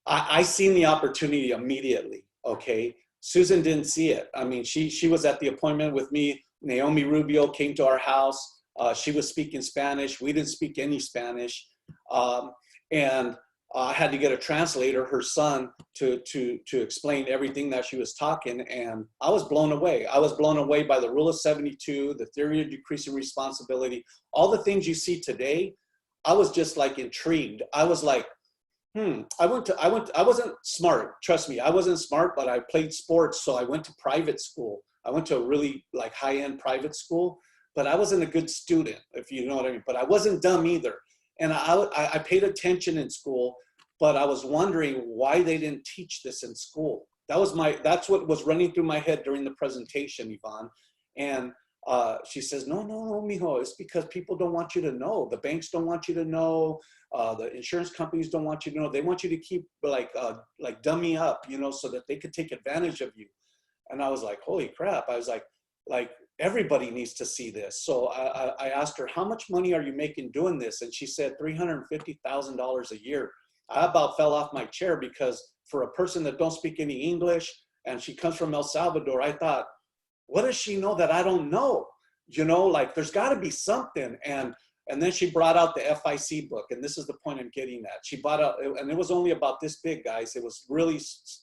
I seen the opportunity immediately. Okay. Susan didn't see it. I mean, she was at the appointment with me. Naomi Rubio came to our house. She was speaking Spanish. We didn't speak any Spanish. And I had to get a translator, her son, to explain everything that she was talking. And I was blown away. I was blown away by the Rule of 72, the theory of decreasing responsibility, all the things you see today. I was just like intrigued. I was like, I wasn't smart. Trust me, I wasn't smart, but I played sports. So I went to private school. I went to a really like high-end private school, but I wasn't a good student, if you know what I mean. But I wasn't dumb either. And I paid attention in school, but I was wondering why they didn't teach this in school. That's what was running through my head during the presentation, Yvonne. And she says, no, mijo, it's because people don't want you to know. The banks don't want you to know. The insurance companies don't want you to know. They want you to keep like dummy up, you know, so that they could take advantage of you. And I was like, holy crap. I was like everybody needs to see this. So I asked her, how much money are you making doing this? And she said $350,000 a year. I about fell off my chair because for a person that don't speak any English and she comes from El Salvador, I thought, what does she know that I don't know? You know, like there's got to be something. And then she brought out the FIC book, and this is the point I'm getting at. She brought out, and it was only about this big, guys. It was really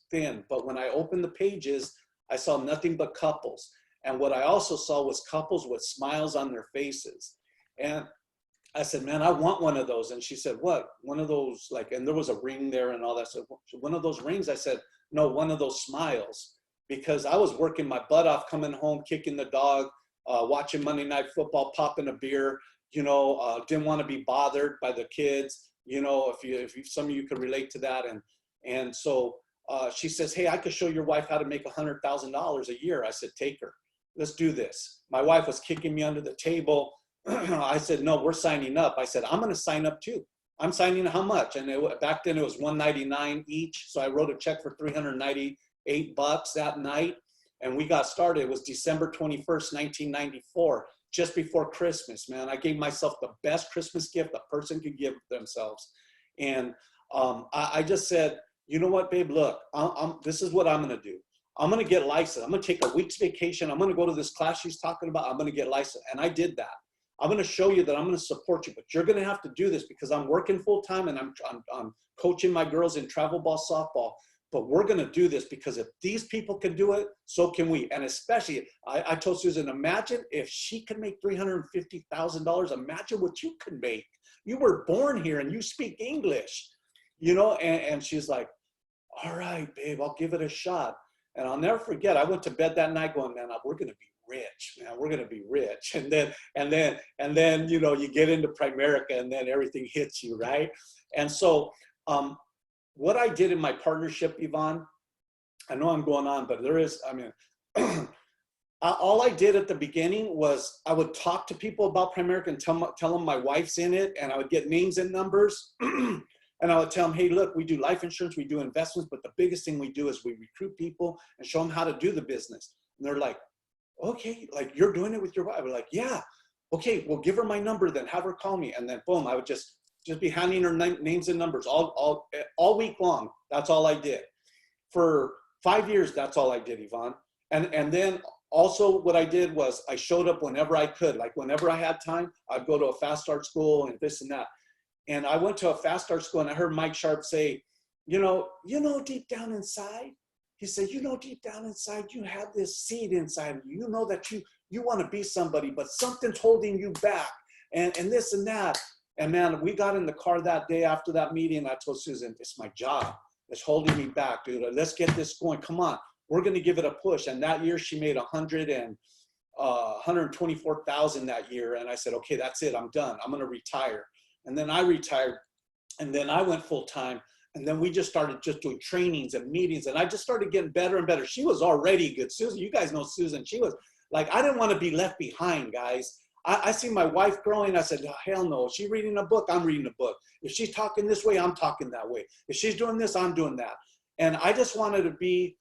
thin. But when I opened the pages, I saw nothing but couples. And what I also saw was couples with smiles on their faces. And I said, man, I want one of those. And she said, what? One of those, like, and there was a ring there and all that. So one of those rings, I said, no, one of those smiles. Because I was working my butt off, coming home, kicking the dog, watching Monday Night Football, popping a beer, you know, didn't want to be bothered by the kids, you know, if some of you could relate to that. And so she says, hey, I could show your wife how to make $100,000 a year. I said, take her. Let's do this. My wife was kicking me under the table. I said, no, we're signing up. I said, I'm going to sign up too. I'm signing how much? And back then it was $199 each. So I wrote a check for $398 that night. And we got started. It was December 21st, 1994, just before Christmas, man. I gave myself the best Christmas gift a person could give themselves. And I just said, you know what, babe, look, this is what I'm going to do. I'm going to get licensed. I'm going to take a week's vacation. I'm going to go to this class she's talking about. I'm going to get licensed. And I did that. I'm going to show you that I'm going to support you, but you're going to have to do this because I'm working full time and I'm coaching my girls in travel ball, softball. But we're going to do this because if these people can do it, so can we. And especially, I told Susan, imagine if she can make $350,000. Imagine what you could make. You were born here and you speak English, you know. And she's like, all right, babe, I'll give it a shot. And I'll never forget, I went to bed that night going, man, we're going to be rich, man. We're going to be rich. And then, you know, you get into Primerica and then everything hits you, right? And so what I did in my partnership, Yvonne, I know I'm going on, but there is, I mean, all I did at the beginning was I would talk to people about Primerica and tell them my wife's in it, and I would get names and numbers. And I would tell them, hey, look, we do life insurance, we do investments, but the biggest thing we do is we recruit people and show them how to do the business. And they're like, okay, like you're doing it with your wife. We're like, yeah, okay, well, give her my number then, have her call me. And then boom, I would just be handing her names and numbers all week long. That's all I did. For 5 years, that's all I did, Yvonne. And then also what I did was I showed up whenever I could. Like whenever I had time, I'd go to a fast start school and this and that. And I went to a fast start school and I heard Mike Sharp say, you know, deep down inside, he said, you know, deep down inside, you have this seed inside of you. You know that you want to be somebody, but something's holding you back and this and that. And man, we got in the car that day after that meeting. And I told Susan, it's my job. It's holding me back, dude. Let's get this going. Come on. We're going to give it a push. And that year she made $124,000 that year. And I said, okay, that's it. I'm done. I'm going to retire. And then I retired and then I went full time. And then we just started just doing trainings and meetings. And I just started getting better and better. She was already good. Susan, you guys know Susan. She was like, I didn't want to be left behind, guys. I see my wife growing. I said, oh, hell no. If she's reading a book, I'm reading a book. If she's talking this way, I'm talking that way. If she's doing this, I'm doing that. And I just wanted to be,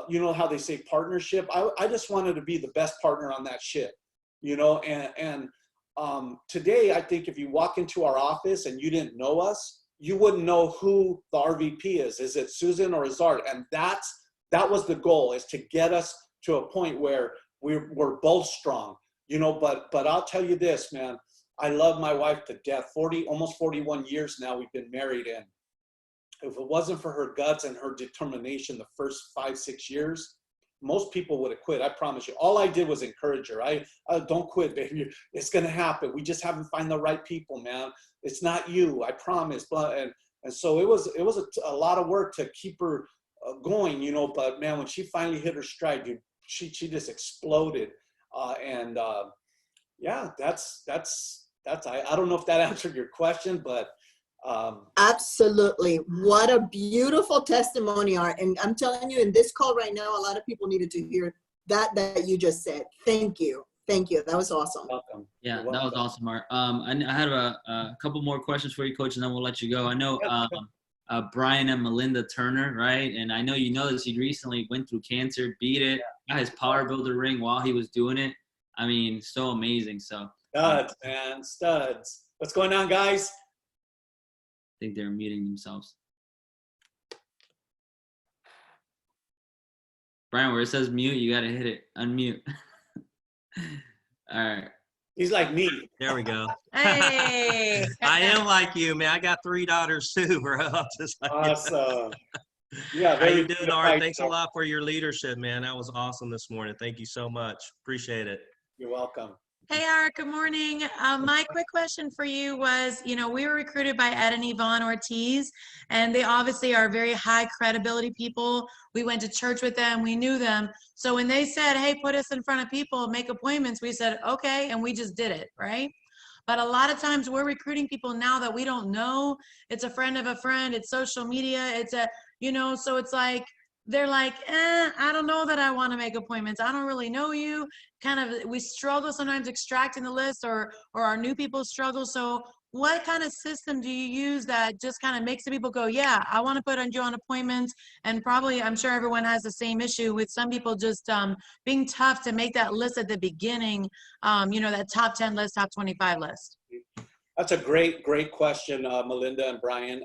you know how they say partnership? I just wanted to be the best partner on that ship, you know? And today, I think if you walk into our office and you didn't know us, you wouldn't know who the RVP is. Is it Susan or is Art? And that was the goal, is to get us to a point where we're both strong, you know. But I'll tell you this, man, I love my wife to death. Almost 41 years now we've been married, and if it wasn't for her guts and her determination the first 5-6 years, most people would have quit. I promise you. All I did was encourage her. I don't quit, baby. It's gonna happen. We just haven't found the right people, man. It's not you. I promise. And so it was a lot of work to keep her going, you know. But man, when she finally hit her stride, dude, she just exploded. Yeah, that's. I don't know if that answered your question, but. Absolutely. What a beautiful testimony, Art. And I'm telling you, in this call right now, a lot of people needed to hear that you just said. Thank you. Thank you. That was awesome. Welcome. Yeah, that was awesome, Art. I had a couple more questions for you, Coach, and then we'll let you go. I know Brian and Melinda Turner, right? And I know you know this. He recently went through cancer, beat it, got his power builder ring while he was doing it. I mean, so amazing. So studs, man, studs. What's going on, guys? I think they're muting themselves. Brian, where it says mute, you got to hit it. Unmute. All right. He's like me. There we go. Hey. I am like you, man. I got 3 daughters too, bro. Just like Awesome. Yeah. How you doing, Art? Thanks a lot for your leadership, man. That was awesome this morning. Thank you so much. Appreciate it. You're welcome. Hey, Art, good morning. My quick question for you was, you know, we were recruited by Ed and Yvonne Ortiz, and they obviously are very high credibility people. We went to church with them. We knew them. So when they said, hey, put us in front of people, make appointments, we said, okay, and we just did it, right? But a lot of times we're recruiting people now that we don't know. It's a friend of a friend. It's social media. It's a, you know, so it's like, they're like, I don't know that I want to make appointments. I don't really know you. Kind of, we struggle sometimes extracting the list, or our new people struggle. So what kind of system do you use that just kind of makes the people go, yeah, I want to put you on appointments? And probably, I'm sure everyone has the same issue with some people just being tough to make that list at the beginning, you know, that top 10 list, top 25 list. That's a great question, Melinda and Brian.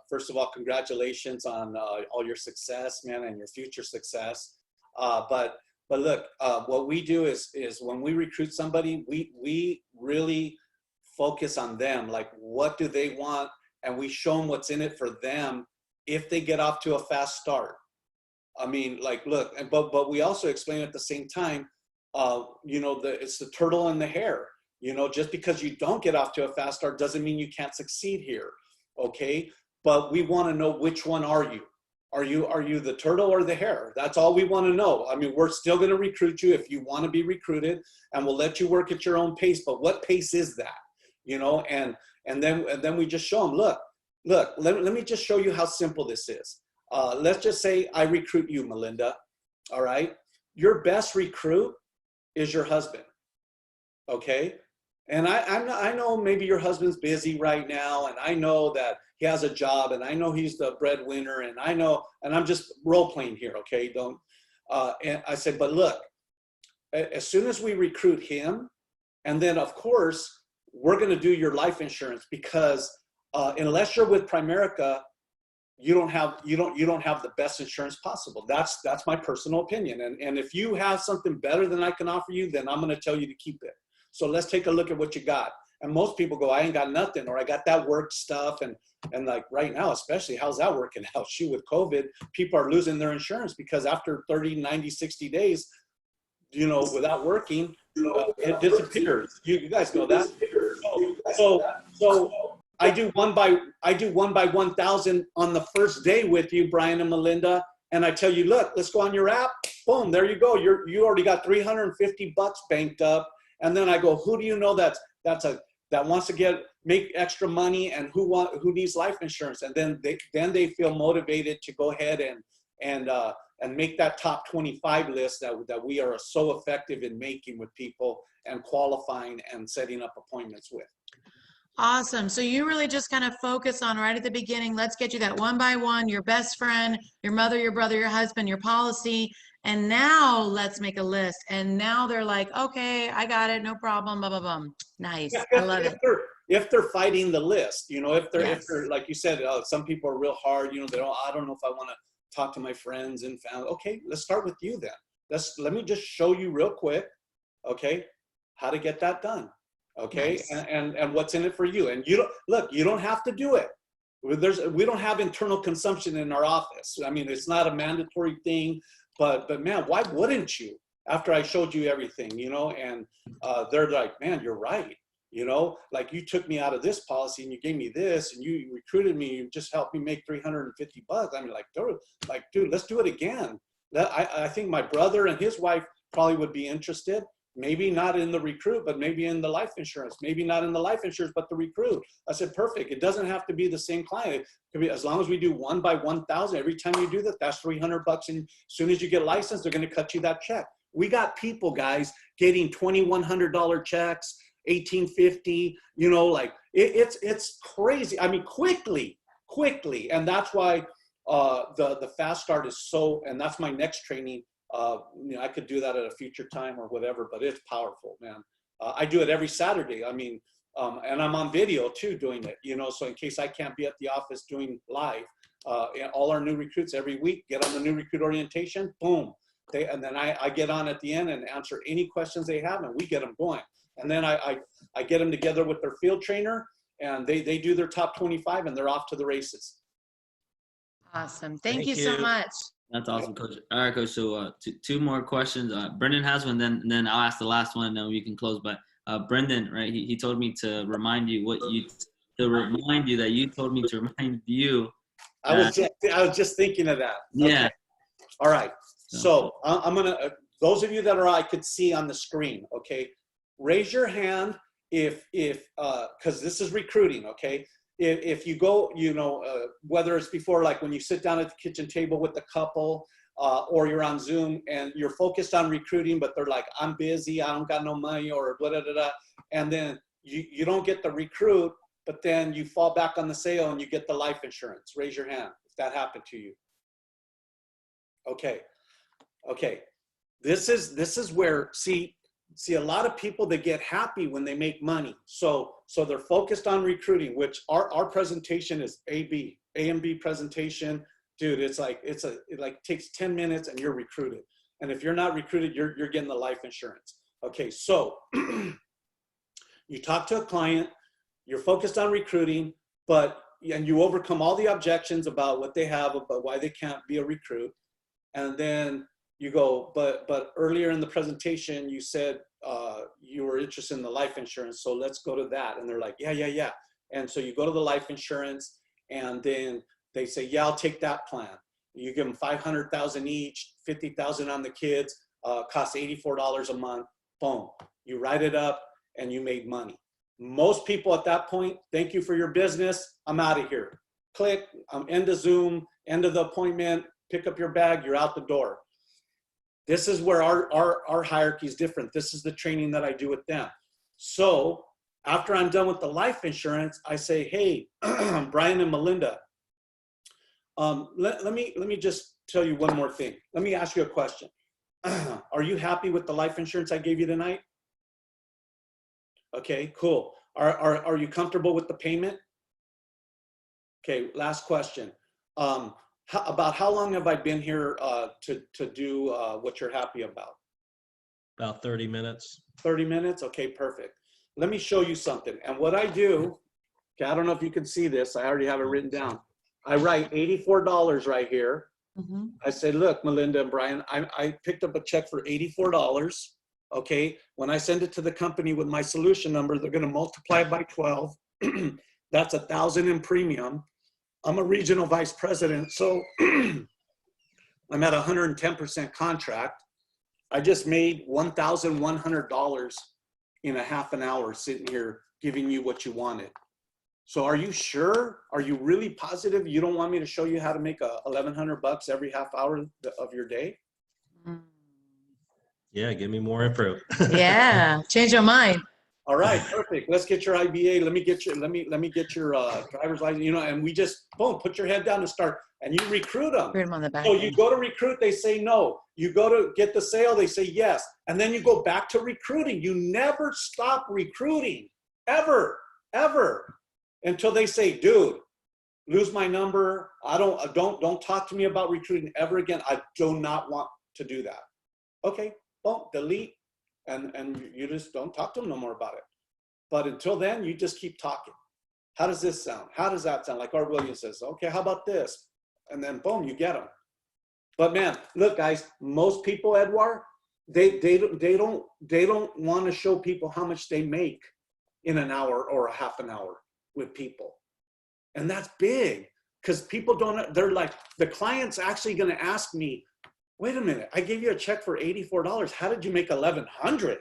First of all, congratulations on all your success, man, and your future success. But look, what we do is when we recruit somebody, we really focus on them. Like, what do they want? And we show them what's in it for them if they get off to a fast start. I mean, like, look, but we also explain at the same time, you know, it's the turtle and the hare. You know, just because you don't get off to a fast start doesn't mean you can't succeed here, okay? But we want to know, which one are you? Are you the turtle or the hare? That's all we want to know. I mean, we're still going to recruit you if you want to be recruited, and we'll let you work at your own pace. But what pace is that? You know, and then we just show them, look. Let me just show you how simple this is. Let's just say I recruit you, Melinda. All right, your best recruit is your husband. Okay. And I know maybe your husband's busy right now, and I know that he has a job, and I know he's the breadwinner, and I know, and I'm just role playing here, okay? And I said, but look, as soon as we recruit him, and then of course, we're going to do your life insurance, because unless you're with Primerica, you don't have the best insurance possible. That's my personal opinion. And if you have something better than I can offer you, then I'm going to tell you to keep it. So let's take a look at what you got. And most people go, I ain't got nothing, or I got that work stuff. And like right now, especially, how's that working out? Shoot, with COVID, people are losing their insurance because after 30, 90, 60 days, you know, without working, it disappears. You guys know that. So I do one by 1,000 on the first day with you, Brian and Melinda. And I tell you, look, let's go on your app. Boom, there you go. You already got $350 banked up. And then I go, who do you know that wants to make extra money, and who needs life insurance? And then they feel motivated to go ahead and make that top 25 list that we are so effective in making with people and qualifying and setting up appointments with. Awesome. So you really just kind of focus on right at the beginning, let's get you that one by one, your best friend, your mother, your brother, your husband, your policy. And now let's make a list. And now they're like, okay, I got it. No problem. Blah, blah, blah. Nice. I love it. if they're fighting the list, you know, if they're, Yes. if they're, like you said, some people are real hard, you know, I don't know if I want to talk to my friends and family. Okay, let's start with you then. Let me just show you real quick, okay, how to get that done. Okay, Nice. and what's in it for you. And you don't, look, you don't have to do it. We don't have internal consumption in our office. I mean, it's not a mandatory thing, but man, why wouldn't you? After I showed you everything, you know, and they're like, man, you're right. You know, like you took me out of this policy and you gave me this and you recruited me, you just helped me make $350. I mean, dude, let's do it again. I think my brother and his wife probably would be interested. Maybe not in the recruit, but maybe in the life insurance. Maybe not in the life insurance, but the recruit. I said, perfect. It doesn't have to be the same client. It could be, as long as we do 1 by 1,000, every time you do that, that's $300. And as soon as you get licensed, they're going to cut you that check. We got people, guys, getting $2,100 checks, $1,850, you know, like it's crazy. I mean, quickly. And that's why the fast start is so, and that's my next training. You know, I could do that at a future time or whatever, but it's powerful, man. I do it every Saturday. I mean, and I'm on video too doing it, you know, so in case I can't be at the office doing live, all our new recruits every week get on the new recruit orientation, boom. And then I get on at the end and answer any questions they have, and we get them going. And then I get them together with their field trainer, and they do their top 25 and they're off to the races. Awesome. Thank you so much. That's awesome, Coach. All right, Coach. So two more questions. Brendan has one, then I'll ask the last one, and then we can close. But Brendan, right? He told me to remind you that you told me to remind you. I was just thinking of that. Yeah. Okay. All right. So I'm gonna. Those of you that I could see on the screen, okay, raise your hand if because this is recruiting, okay. If you go, you know, whether it's before, like when you sit down at the kitchen table with the couple, or you're on Zoom and you're focused on recruiting, but they're like, I'm busy, I don't got no money, or blah, blah, blah, blah. And then you don't get the recruit, but then you fall back on the sale and you get the life insurance. Raise your hand if that happened to you. Okay. This is where, see a lot of people that get happy when they make money. So they're focused on recruiting, which our presentation is A and B presentation. Dude, it takes 10 minutes and you're recruited. And if you're not recruited, you're getting the life insurance. Okay, so you talk to a client, you're focused on recruiting, and you overcome all the objections about what they have, about why they can't be a recruit. And then you go, but earlier in the presentation, you said you were interested in the life insurance, so let's go to that. And they're like, yeah. And so you go to the life insurance, and then they say, yeah, I'll take that plan. You give them $500,000 each, $50,000 on the kids, costs $84 a month. Boom, you write it up, and you made money. Most people at that point, thank you for your business, I'm out of here. Click, I'm end of Zoom, end of the appointment, pick up your bag, you're out the door. This is where our hierarchy is different. This is the training that I do with them. So after I'm done with the life insurance, I say, hey, Brian and Melinda, let me just tell you one more thing. Let me ask you a question. Are you happy with the life insurance I gave you tonight? Okay, cool. Are you comfortable with the payment? Okay, last question. About how long have I been here to do what you're happy about? About 30 minutes. 30 minutes? Okay, perfect. Let me show you something. And what I do, okay, I don't know if you can see this. I already have it written down. I write $84 right here. Mm-hmm. I say, look, Melinda and Brian, I picked up a check for $84. Okay, when I send it to the company with my solution number, they're going to multiply it by 12. That's $1,000 in premium. I'm a regional vice president, so I'm at 110% contract. I just made $1,100 in a half an hour sitting here giving you what you wanted. So are you sure? Are you really positive you don't want me to show you how to make $1,100 every half hour of your day? Yeah, give me more info. Yeah, change your mind. All right, perfect. Let's get your IBA. Let me get your driver's license. You know, and we just boom, put your head down and start, and you recruit them. Recruit them on the back So end. you go to recruit, they say no. You go to get the sale, they say yes, and then you go back to recruiting. You never stop recruiting, ever. ever, until they say, dude, lose my number. Don't talk to me about recruiting ever again. I do not want to do that. Okay, well, delete, and you just don't talk to them no more about it. But until then, you just keep talking. How does this sound? How does that sound? Like Art Williams says, okay, how about this? And then boom, you get them. But man, look, guys, most people, Edouard, they don't want to show people how much they make in an hour or a half an hour with people. And that's big, because people don't, they're like, the client's actually going to ask me, wait a minute, I gave you a check for $84. How did you make $1,100?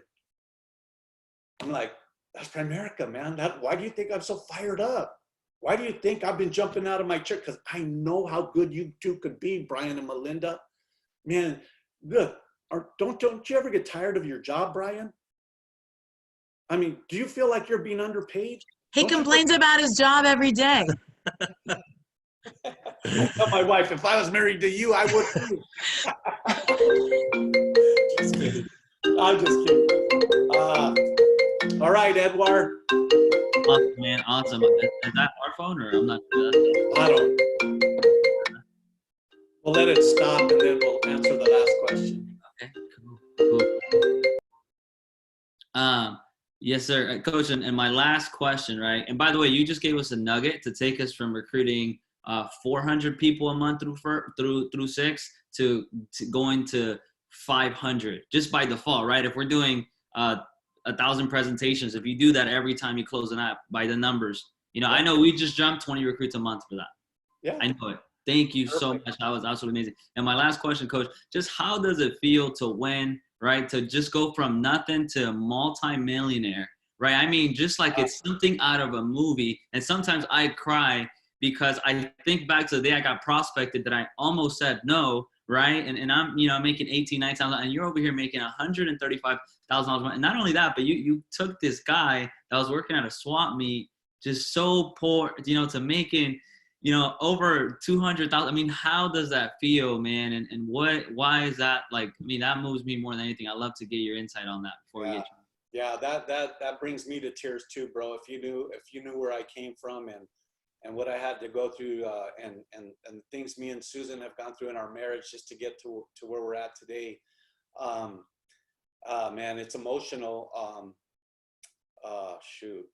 I'm like, that's Primerica, man. Why do you think I'm so fired up? Why do you think I've been jumping out of my chair? Because I know how good you two could be, Brian and Melinda. Man, look, don't you ever get tired of your job, Brian? I mean, do you feel like you're being underpaid? He complains about his job every day. I tell my wife, if I was married to you, I would too. Just kidding. I'm just kidding. All right, Edouard. Awesome, man. Awesome. Is that our phone, or I'm not sure? I don't. We'll let it stop, and then we'll answer the last question. Okay, cool. Yes, sir, Coach. And my last question, right? And by the way, you just gave us a nugget to take us from recruiting 400 people a month through 6 to going to 500 just by default, right? If we're doing 1,000 presentations, if you do that every time you close an app by the numbers, you know, I know we just jumped 20 recruits a month for that. Yeah, I know it. Thank you so much. That was absolutely amazing. And my last question, Coach, just how does it feel to win, right? To just go from nothing to multi-millionaire, right? I mean, just like it's something out of a movie. And sometimes I cry because I think back to the day I got prospected that I almost said no, right? And I'm, you know, making $18,000, $19,000, and you're over here making $135,000 a month. And not only that, but you took this guy that was working at a swap meet, just so poor, you know, to making, you know, over 200,000. I mean, how does that feel, man? And why is that? Like, I mean, that moves me more than anything. I'd love to get your insight on that before we get you. Yeah, that brings me to tears too, bro. If you knew where I came from and what I had to go through, and things me and Susan have gone through in our marriage just to get to where we're at today, man, it's emotional. Shoot.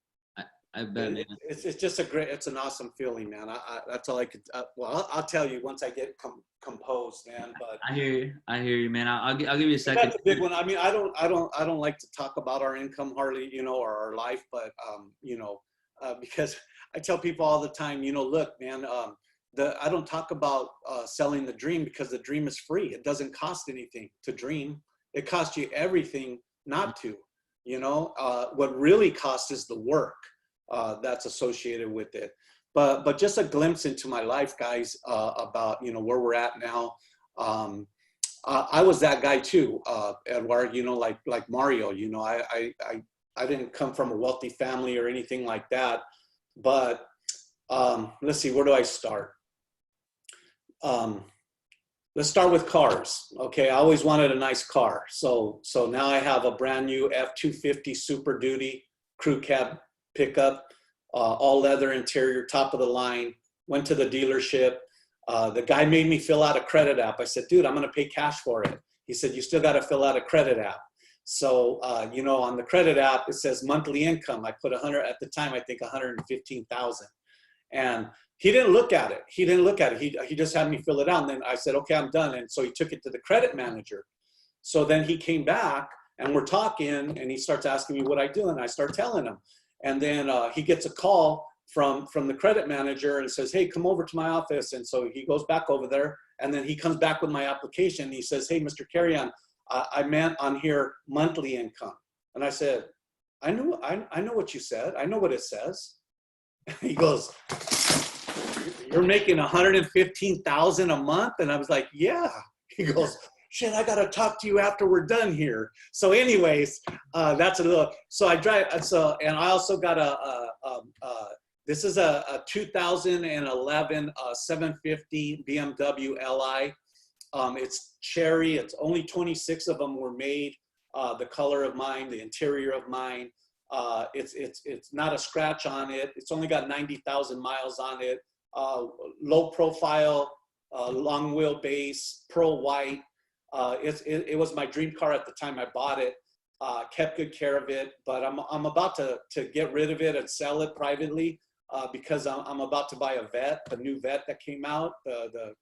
I bet, man. It's just it's an awesome feeling, man. That's all I could. Well, I'll tell you once I get composed, man. But I hear you, man. I'll give you a second. That's a big one. I mean, I don't like to talk about our income hardly, you know, or our life, but you know, because I tell people all the time, you know, look, man, I don't talk about selling the dream, because the dream is free. It doesn't cost anything to dream. It costs you everything not to. You know, what really costs is the work that's associated with it. But just a glimpse into my life, guys, about, you know, where we're at now. I was that guy too, Edouard, you know, like Mario, you know, I didn't come from a wealthy family or anything like that, but let's see, where do I start? Let's start with cars. Okay, I always wanted a nice car. So now I have a brand new F-250 Super Duty crew cab pickup, all leather interior, top of the line. Went to the dealership. The guy made me fill out a credit app. I said, dude, I'm gonna pay cash for it. He said, you still gotta fill out a credit app. So, you know, on the credit app, it says monthly income. I put 100, at the time, I think 115,000. And he didn't look at it. He just had me fill it out. And then I said, okay, I'm done. And so he took it to the credit manager. So then he came back and we're talking, and he starts asking me what I do. And I start telling him. And then he gets a call from the credit manager and says, hey, come over to my office. And so he goes back over there, and then he comes back with my application. He says, hey, Mr. Carrion, I meant on here monthly income. And I said, I know what you said. I know what it says. He goes, you're making 115,000 a month? And I was like, yeah. He goes, shit, I got to talk to you after we're done here. So anyways, that's a little, so I drive, and I also got this is a 2011 750 BMW Li. It's cherry. It's only 26 of them were made. The color of mine, the interior of mine. It's not a scratch on it. It's only got 90,000 miles on it. Low profile, long wheelbase, pearl white. It was my dream car at the time I bought it. Kept good care of it, but I'm about to get rid of it and sell it privately because I'm about to buy a new vet that came out, the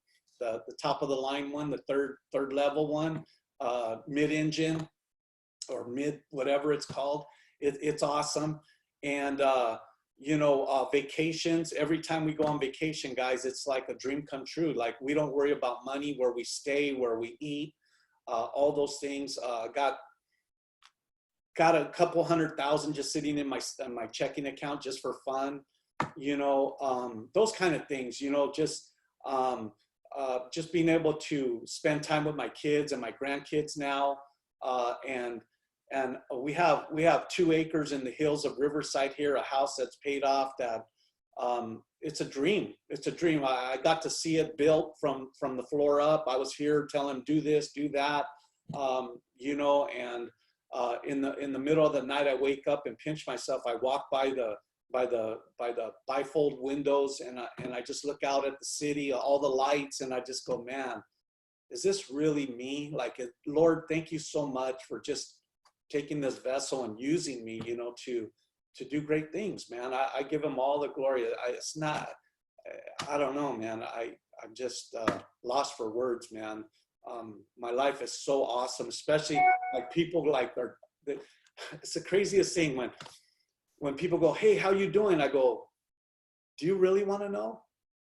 top of the line one, the third level one, mid-engine or mid whatever it's called. It's awesome. And vacations, every time we go on vacation, guys, it's like a dream come true. Like, we don't worry about money, where we stay, where we eat, all those things. Got a couple $100,000 just sitting in my checking account just for fun, those kind of things, just being able to spend time with my kids and my grandkids now. And we have 2 acres in the hills of Riverside here, a house that's paid off. That it's a dream. It's a dream. I got to see it built from the floor up. I was here telling them, do this, do that, and in the middle of the night, I wake up and pinch myself. I walk by the bifold windows, and I just look out at the city, all the lights, and I just go, man, is this really me? Like, Lord, thank you so much for just taking this vessel and using me, to do great things, man. I give him all the glory. I don't know, man. I'm just lost for words, man. My life is so awesome, especially like people it's the craziest thing when people go, hey, how you doing? I go, do you really want to know?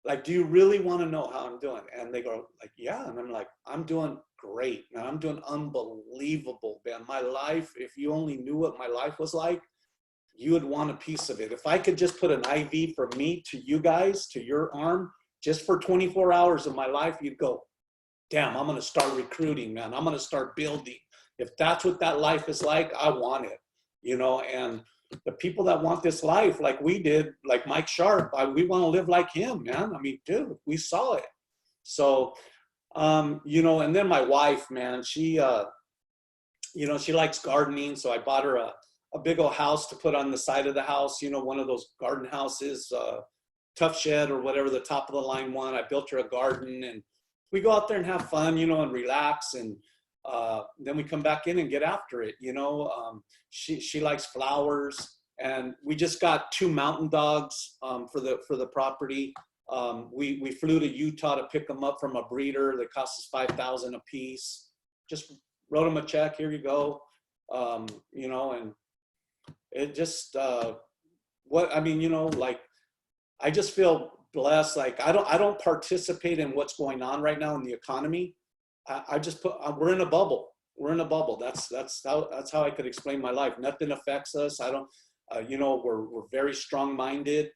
Like, do you really want to know how I'm doing? And they go like, yeah. And I'm like, I'm doing great, man. I'm doing unbelievable, man. My life, if you only knew what my life was like, you would want a piece of it. If I could just put an IV from me to you guys, to your arm, just for 24 hours of my life, you'd go, damn, I'm going to start recruiting, man. I'm going to start building. If that's what that life is like, I want it, and the people that want this life, like we did, like Mike Sharp, we want to live like him, man. I mean, dude, we saw it. So, and then my wife, man, she likes gardening. So I bought her a big old house to put on the side of the house, one of those garden houses, Tough Shed or whatever, the top of the line one. I built her a garden, and we go out there and have fun, and relax. And then we come back in and get after it. She likes flowers, and we just got 2 mountain dogs for the property. We flew to Utah to pick them up from a breeder that cost us $5,000 a piece. Just wrote them a check. Here you go. And it just I just feel blessed. Like, I don't participate in what's going on right now in the economy. I just we're in a bubble. We're in a bubble. That's how I could explain my life. Nothing affects us. I don't, we're very strong-minded,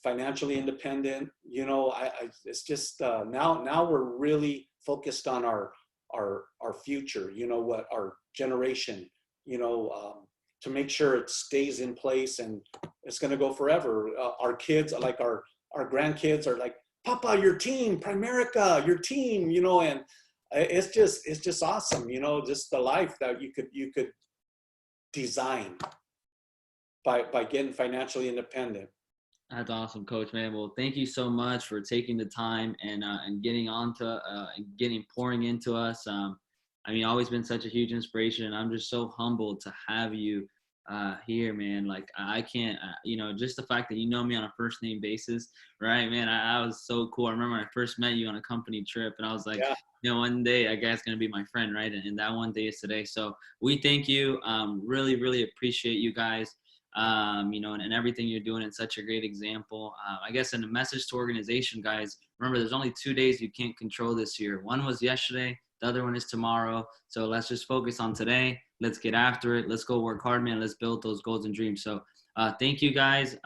financially independent, it's just, now we're really focused on our future, what our generation, to make sure it stays in place and it's going to go forever. Our kids, like our grandkids, are like, Papa, your team, Primerica, your team, and it's just awesome, just the life that you could design by getting financially independent. That's awesome, Coach, man. Well, thank you so much for taking the time and getting onto and pouring into us. Always been such a huge inspiration, and I'm just so humbled to have you here, man. Like, I can't, just the fact that you know me on a first name basis, right, man? I was so cool. I remember I first met you on a company trip, and I was like, one day that guy's gonna be my friend, right? And that one day is today. So we thank you. Really, really appreciate you guys. And everything you're doing, and such a great example. I guess in the message to organization, guys, remember there's only 2 days you can't control this year. One was yesterday, the other one is tomorrow. So let's just focus on today. Let's get after it. Let's go work hard, man. Let's build those goals and dreams. So thank you, guys.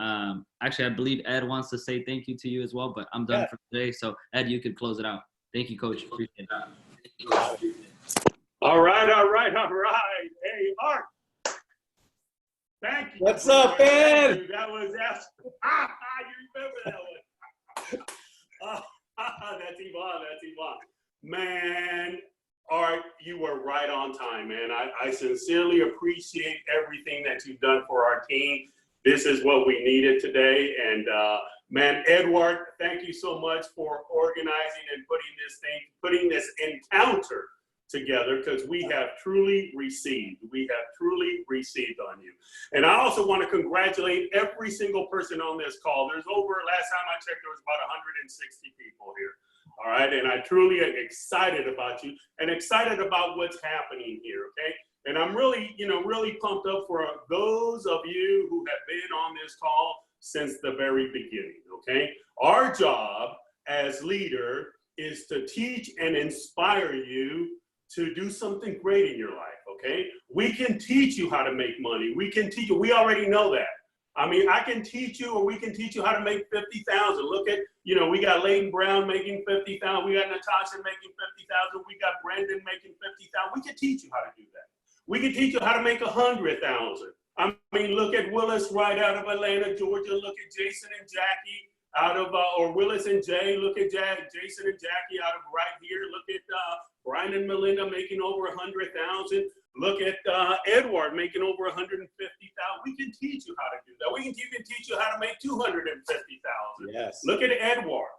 Actually, I believe Ed wants to say thank you to you as well, but I'm done for today. So Ed, you could close it out. Thank you, Coach. Appreciate that. All right. Hey, Art. Thank you. What's up, Ed? That was you remember that one. That's Yvonne. Man, Art, you were right on time, man. I sincerely appreciate everything that you've done for our team. This is what we needed today. And man, Edward, thank you so much for organizing and putting this encounter together, because we have truly received. We have truly received on you. And I also want to congratulate every single person on this call. There's last time I checked, there was about 160 people here. All right, and I truly am excited about you and excited about what's happening here, okay? And I'm really, really pumped up for those of you who have been on this call since the very beginning, okay? Our job as leader is to teach and inspire you to do something great in your life, okay? We can teach you how to make money. We can teach you, we already know that. I mean, I can teach you, or we can teach you how to make 50,000. Look at, we got Leighton Brown making 50,000. We got Natasha making 50,000. We got Brandon making 50,000. We can teach you how to do that. We can teach you how to make 100,000. I mean, look at Willis right out of Atlanta, Georgia. Look at Jason and Jackie out of, or Willis and Jay. Look at Jason and Jackie out of right here. Look at Brian and Melinda making over 100,000. Look at Edward making over 150,000. We can teach you how to do that. We can even teach you how to make 250,000. Yes. Look at Edward.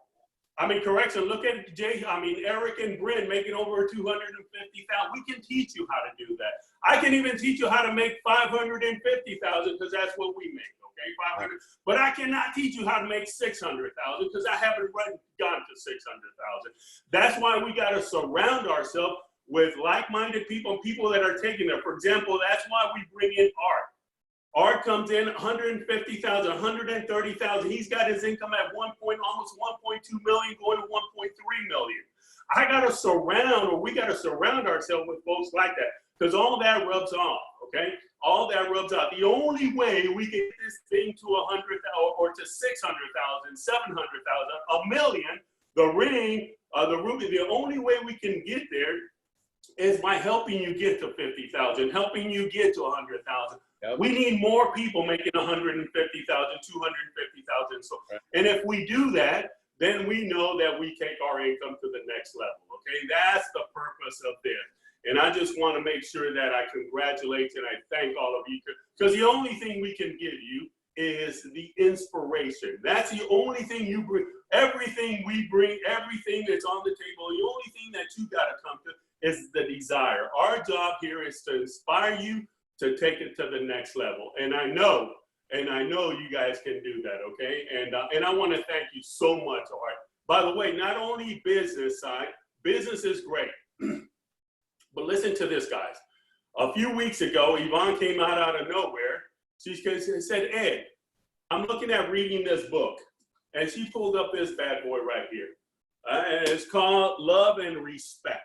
I mean, correction. Look at Eric and Bryn making over 250,000. We can teach you how to do that. I can even teach you how to make 550,000, because that's what we make. Okay, 500. But I cannot teach you how to make 600,000, because I haven't gone to 600,000. That's why we got to surround ourselves with like-minded people and people that are taking it. For example, that's why we bring in Art. Art comes in 150,000, 130,000. He's got his income at almost 1.2 million, going to 1.3 million. We got to surround ourselves with folks like that, because all that rubs off, okay? All that rubs off. The only way we get this thing to 100,000 or to 600,000, 700,000, a million, the ring, the ruby, the only way we can get there is by helping you get to 50,000, helping you get to 100,000. Yep. We need more people making 150,000, 250,000. So, and if we do that, then we know that we take our income to the next level. Okay, that's the purpose of this. And I just want to make sure that I congratulate and I thank all of you, because the only thing we can give you is the inspiration. That's the only thing you bring. Everything we bring, everything that's on the table, the only thing that you got to come to is the desire. Our job here is to inspire you to take it to the next level. And I know you guys can do that, okay? And I want to thank you so much, Art. By the way, not only business side, business is great. But listen to this, guys. A few weeks ago, Yvonne came out of nowhere. She said, Ed, I'm looking at reading this book. And she pulled up this bad boy right here. And it's called Love and Respect.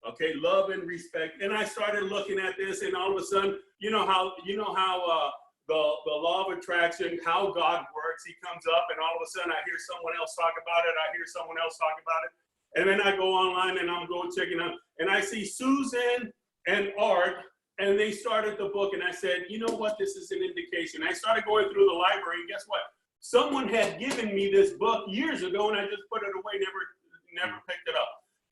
Okay, Love and Respect. And I started looking at this, and all of a sudden, you know how the law of attraction, how God works. He comes up, and all of a sudden I hear someone else talk about it. I hear someone else talk about it. And then I go online and I'm going checking out, and I see Susan and Art, and they started the book, and I said, you know what, this is an indication. I started going through the library, and guess what? Someone had given me this book years ago, and I just put it away, never picked it up.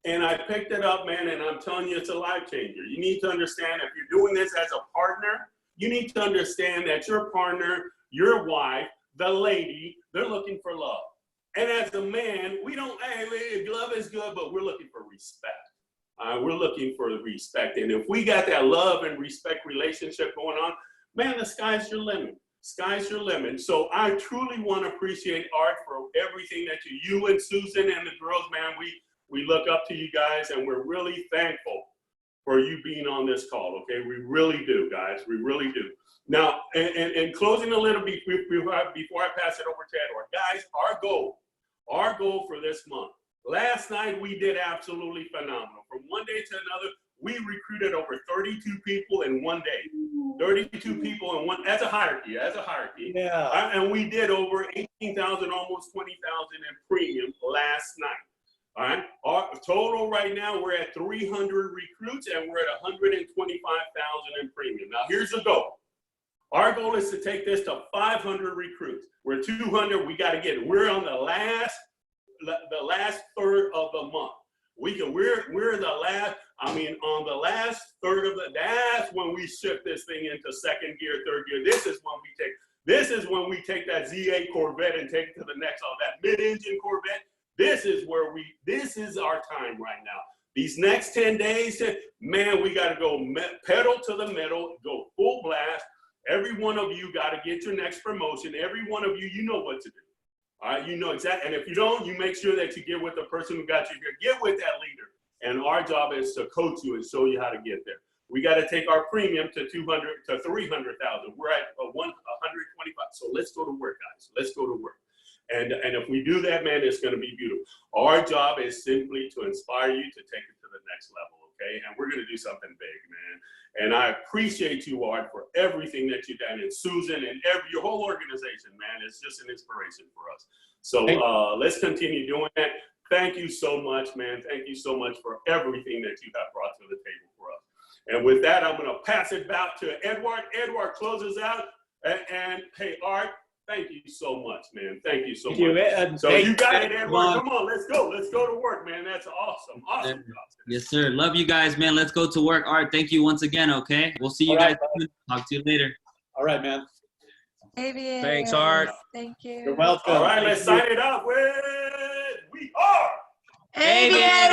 And I picked it up, man, and I'm telling you, it's a life changer. You need to understand, if you're doing this as a partner, you need to understand that your partner, your wife, the lady, they're looking for love. And as a man, hey, love is good, but we're looking for respect. We're looking for respect. And if we got that love and respect relationship going on, man, the sky's your limit. Sky's your limit. So I truly want to appreciate Art for everything that you and Susan and the girls, man, we look up to you guys, and we're really thankful for you being on this call, okay? We really do, guys. We really do. Now, and closing a little bit before I pass it over to Edward. Guys, our goal for this month. Last night, we did absolutely phenomenal. From one day to another, we recruited over 32 people in one day. 32 people in one, as a hierarchy. Yeah. And we did over 18,000, almost 20,000 in premium last night. All right. Our total right now, we're at 300 recruits, and we're at 125,000 in premium. Now, here's the goal. Our goal is to take this to 500 recruits. We're 200. We got to get it. We're on the last third of the month. We're the last. I mean, on the last third of that's when we shift this thing into second gear, third gear. This is when we take that Z8 Corvette and take it to the next on that mid-engine Corvette. This is our time right now. These next 10 days, man, we got to go pedal to the metal, go full blast. Every one of you got to get your next promotion. Every one of you, you know what to do. All right, you know exactly. And if you don't, you make sure that you get with the person who got you here. Get with that leader. And our job is to coach you and show you how to get there. We got to take our premium to 200 to 300,000. We're at 125. So let's go to work, guys. Let's go to work. And if we do that, man, it's going to be beautiful. Our job is simply to inspire you to take it to the next level, okay? And we're going to do something big, man. And I appreciate you, Art, for everything that you've done. And Susan and your whole organization, man, it's just an inspiration for us. So let's continue doing that. Thank you so much, man. Thank you so much for everything that you have brought to the table for us. And with that, I'm going to pass it back to Edward. Edward closes out. And hey, Art, thank you so much, man. Thank you so much. So you got it, Edward. Come on, let's go. Let's go to work, man. That's awesome. Awesome. Yes, sir. Love you guys, man. Let's go to work. Art, thank you once again, okay? We'll see you guys soon. Talk to you later. All right, man. Aviators. Thanks, Art. Thank you. You're welcome. All right, let's sign it up with We Are Aviators.